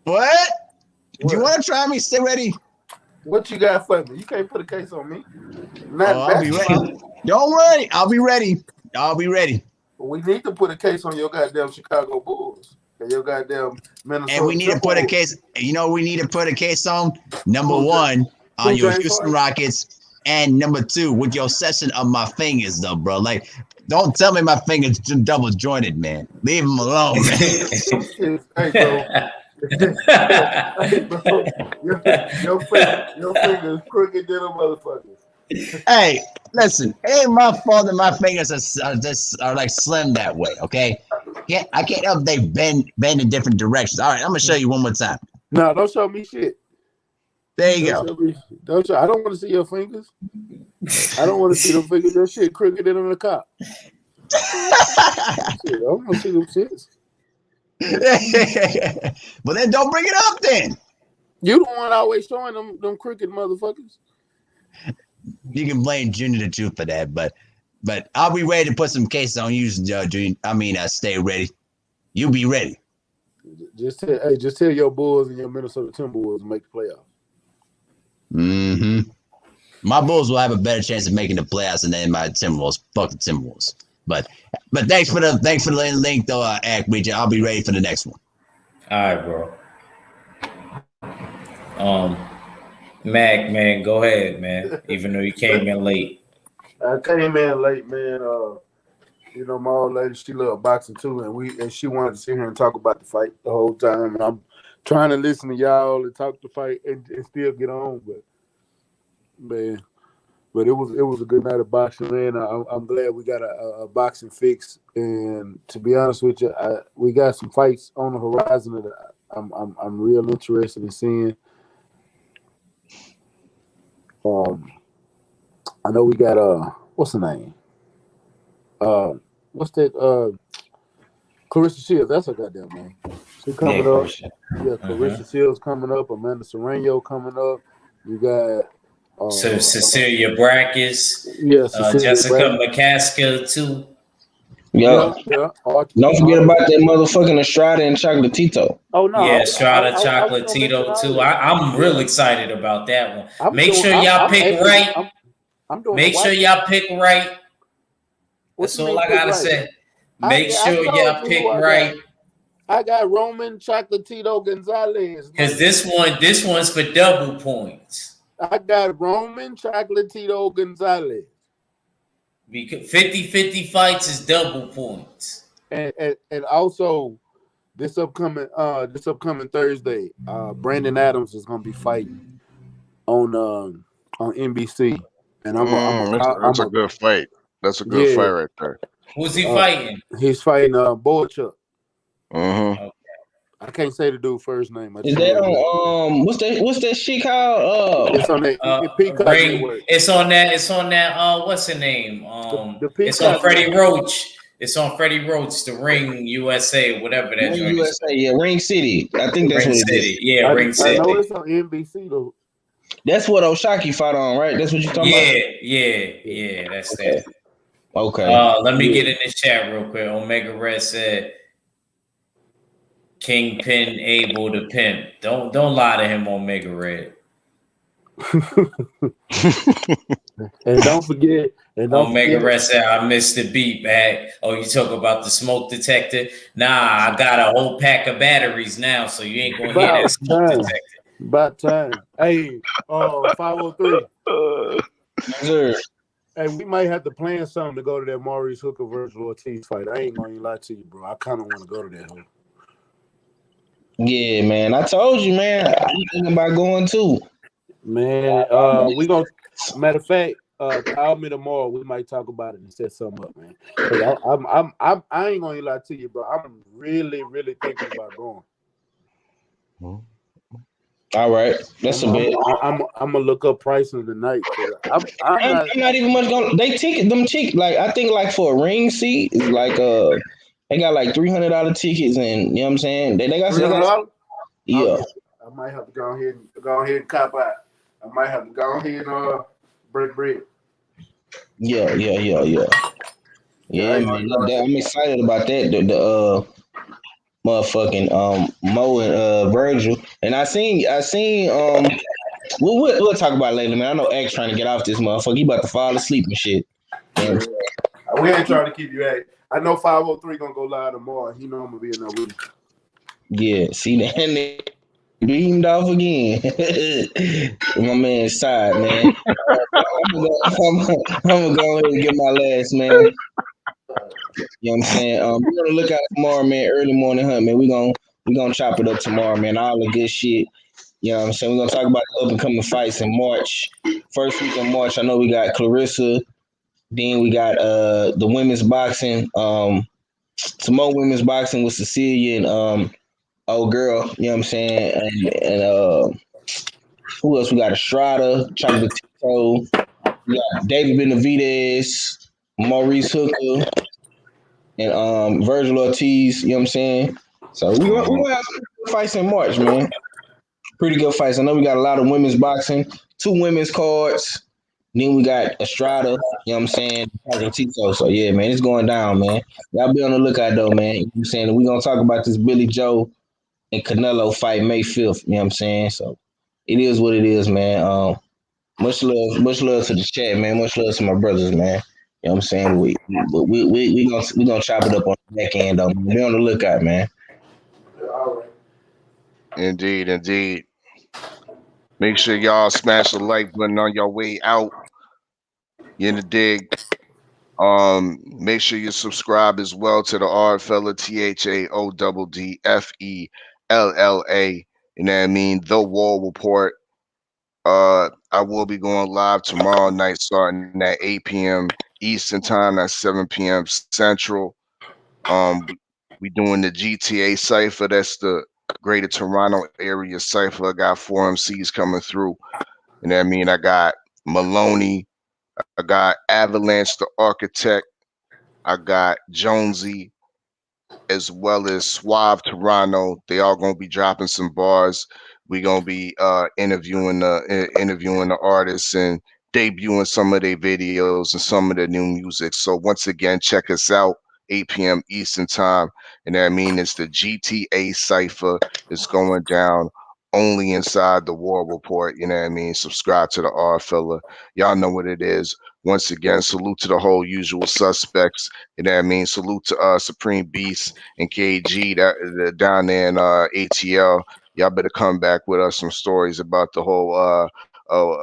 S6: What? Do you
S7: What?
S6: want to try me? Stay ready.
S7: What you got for me? You can't put a case on me. Not
S6: I'll be ready.
S7: basketball.
S6: Don't worry. I'll be ready. I'll be ready.
S7: We need to put a case on your goddamn Chicago Bulls and your goddamn Minnesota.
S6: And we need to put a
S7: Timberwolves.
S6: case. You know, we need to put a case on number
S7: Who,
S6: one on
S7: who,
S6: your
S7: James
S6: Houston
S7: Harden?
S6: Rockets, and number two with your session of my fingers, though, bro. Like, don't tell me my fingers double jointed, man. Leave them alone, man.
S7: Some shit. Hey, bro. Hey, bro. Your finger is crooked than a motherfucker.
S6: Hey, listen, it ain't my fault that my fingers are like slim that way. Okay, I can't help they bend in different directions. All right, I'm gonna show you one more time.
S7: No, don't show me shit.
S6: There you
S7: Don't
S6: go.
S7: show me. Don't show. I don't want to see your fingers. I don't want to see them fingers. Your shit crooked than a cop. Shit, I don't want to see them shits.
S6: Well, then don't bring it up then.
S7: You the one always showing them crooked motherfuckers.
S6: You can blame Junior the Truth for that, but I'll be ready to put some cases on you, Junior. Stay ready. You be ready.
S7: Just tell your Bulls and your Minnesota Timberwolves to make the playoffs.
S6: Mm-hmm. My Bulls will have a better chance of making the playoffs than my Timberwolves. Fuck the Timberwolves. But thanks for the link though, Act Reacher. I'll be ready for the next one.
S1: All right, bro. Mac, man, go ahead, man. Even though you came in late.
S7: I came in late, man. You know, my old lady, she loved boxing too, and she wanted to sit here and talk about the fight the whole time. And I'm trying to listen to y'all and talk the fight and still get on, but it was a good night of boxing, man. I'm glad we got a boxing fix, and to be honest with you, we got some fights on the horizon that I'm real interested in seeing. I know we got what's the name? What's that? Clarissa Shields. That's her goddamn name. She coming up.
S1: Clarissa.
S7: Yeah, Clarissa Shields coming up. Amanda Serrano coming up. You got
S1: Cecilia Brækhus.
S7: Yeah,
S1: Jessica McCaskill too.
S3: Yeah.
S7: Archie,
S3: Don't forget about that motherfucking Estrada and Chocolatito.
S7: Oh no.
S1: Yeah, Strada Chocolatito too. I'm real excited about that one. Make sure y'all pick right. Make sure y'all pick right. That's all I gotta say. Make sure y'all pick right.
S7: I got Roman Chocolatito Gonzalez.
S1: Because this one's for double points.
S7: I got Roman Chocolatito Gonzalez.
S1: Because 50-50 fights is double points.
S7: And also this upcoming Thursday, Brandon Adams is gonna be fighting on NBC. And
S2: that's a good fight. That's a good fight right there.
S1: Who's he fighting?
S7: He's fighting Boychuk.
S2: Mm-hmm.
S7: I can't say the dude's first name.
S3: Is that on what's that shit called?
S7: It's on that Peacock
S1: Ring.
S7: Network.
S1: It's on that what's the name?
S7: The
S1: It's on Freddie Roach. It's on Freddie Roach, the Ring USA, whatever that
S3: Ring
S1: joint
S3: USA, yeah, Ring City. I think that's
S1: Ring
S3: what it is.
S1: City. Yeah, Ring City.
S7: I know it's on NBC though.
S3: That's what Oshaki fought on, right? That's what you're talking about?
S1: Yeah, that's that.
S3: Okay.
S1: Let me get in this chat real quick. Omega Red said Kingpin able to pimp. Don't lie to him, Omega Red.
S7: And don't forget.
S1: Omega Red said, I missed the beat back. Oh, you talk about the smoke detector? Nah, I got a whole pack of batteries now, so you ain't gonna hear that smoke detector.
S7: About time. Hey, 503.
S3: Sure.
S7: Hey, we might have to plan something to go to that Maurice Hooker versus Ortiz fight. I ain't gonna lie to you, bro. I kind of want to go to that. Hook.
S3: Yeah, man. I told you, man. I'm thinking about going too.
S7: Man, we gonna. Matter of fact, call me tomorrow. We might talk about it and set something up, man. I ain't gonna lie to you, bro. I'm really, really thinking about going.
S3: All right, that's a bit.
S7: I'm gonna look up pricing tonight. I'm
S3: not even much going. They ticket them cheap. Like I think like for a ring seat, it's like they got like $300 tickets, and you know what I'm saying. They got
S7: $300.
S3: yeah.
S7: I'm might have to go ahead and cop out. I might have to go ahead and break bread.
S3: Yeah,
S7: Yeah, I ain't
S3: man.
S7: gonna lie.
S3: I'm excited about that. The motherfucking Mo and Virgil, and I seen we'll talk about it later, man. I know X trying to get off this motherfucker. He about to fall asleep and shit. You know what I'm saying?
S7: We ain't trying to keep you at. I know 503 gonna go live tomorrow. He know I'm gonna be in there with him.
S3: Yeah, see that nigga beamed off again. My man's side, man. I'm gonna go ahead and get my last, man. You know what I'm saying? We're gonna look out tomorrow, man. Early morning hunt, man. We gonna chop it up tomorrow, man. All the good shit. You know what I'm saying? We're gonna talk about the up and coming fights in March. First week in March, I know we got Clarissa. Then we got the women's boxing. Some more women's boxing with Cecilia and old girl. You know what I'm saying? And who else? We got Estrada, Chocolate Tito. We got David Benavidez, Maurice Hooker, and Virgil Ortiz. You know what I'm saying? So we gonna have some good fights in March, man. Pretty good fights. I know we got a lot of women's boxing, 2 women's cards. Then we got Estrada, you know what I'm saying? Tito. So yeah, man, it's going down, man. Y'all be on the lookout though, man. You know what I'm saying? We're gonna talk about this Billy Joe and Canelo fight May 5th, you know what I'm saying? So it is what it is, man. Much love to the chat, man. Much love to my brothers, man. You know what I'm saying? We gonna chop it up on the back end though. Be on the lookout, man.
S7: All right.
S2: Indeed, indeed. Make sure y'all smash the like button on your way out. You in the dig? Make sure you subscribe as well to the R Fella THAODDFELLA. You know what I mean? The War Report. I will be going live tomorrow night, starting at 8 p.m. Eastern time. That's 7 p.m. Central. We doing the GTA cipher. That's the Greater Toronto Area cipher. I got 4 MCs coming through. And I mean, I got Maloney. I got Avalanche, the Architect. I got Jonesy, as well as Suave Toronto. They all gonna be dropping some bars. We gonna be interviewing the artists and debuting some of their videos and some of the new music. So once again, check us out, 8 p.m. Eastern time. And I mean, it's the GTA Cipher. It's going down only inside the War Report. You know what I mean? Subscribe to the R Fella. Y'all know what it is. Once again, salute to the whole usual suspects. You know what I mean? Salute to Supreme Beast and KG down there in ATL. Y'all better come back with us some stories about the whole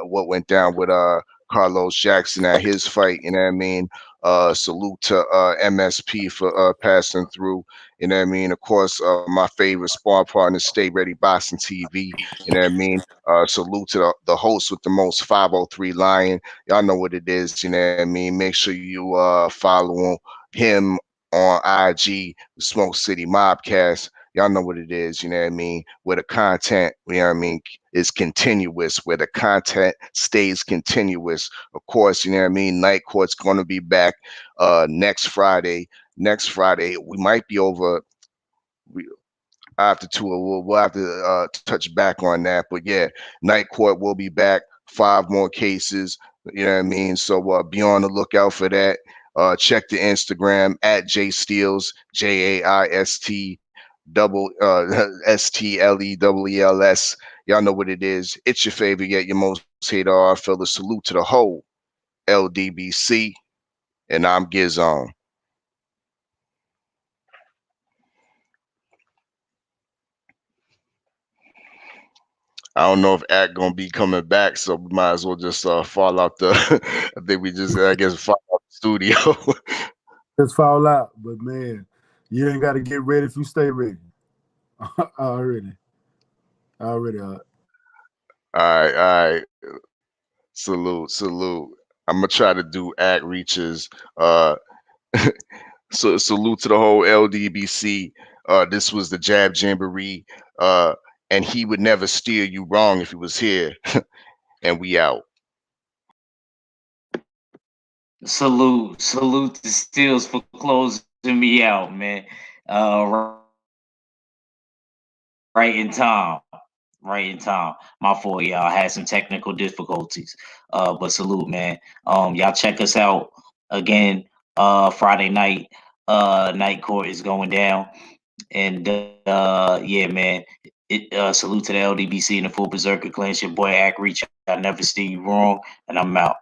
S2: what went down with Carlos Jackson at his fight. You know what I mean? Salute to MSP for passing through. You know what I mean? Of course, my favorite spar partner, Stay Ready Boxing TV. You know what I mean? Salute to the host with the most, 503 Lion. Y'all know what it is. You know what I mean? Make sure you follow him on IG, Smoke City Mobcast. Y'all know what it is, you know what I mean? Where the content, you know what I mean, is continuous, where the content stays continuous. Of course, you know what I mean? Night Court's going to be back next Friday. Next Friday, we might be over. After two, we'll have to touch back on that. But yeah, Night Court will be back. 5 more cases. You know what I mean? So be on the lookout for that. Check the Instagram at JSteels, JAIST double STLEELS. Y'all know what it is. It's your favorite yet your most hated R Fella. Salute to the whole LDBC, and I'm Gizon. I don't know if Act gonna be coming back, so we might as well just fall out the. I think we just, I guess, fall out the studio.
S7: Just fall out, but man, you ain't got to get ready if you stay ready. Already.
S2: All right. Salute. I'm gonna try to do Act reaches. So salute to the whole LDBC. This was the Jab Jamboree. And he would never steer you wrong if he was here. And we out.
S1: Salute to Steels for closing me out, man. Right in time. right in time. My fault, y'all. I had some technical difficulties. But salute, man. Y'all check us out again. Friday night. Night court is going down, and yeah, man. Salute to the LDBC and the full Berserker clan. It's your boy Ack Reach. I never steer you wrong, and I'm out.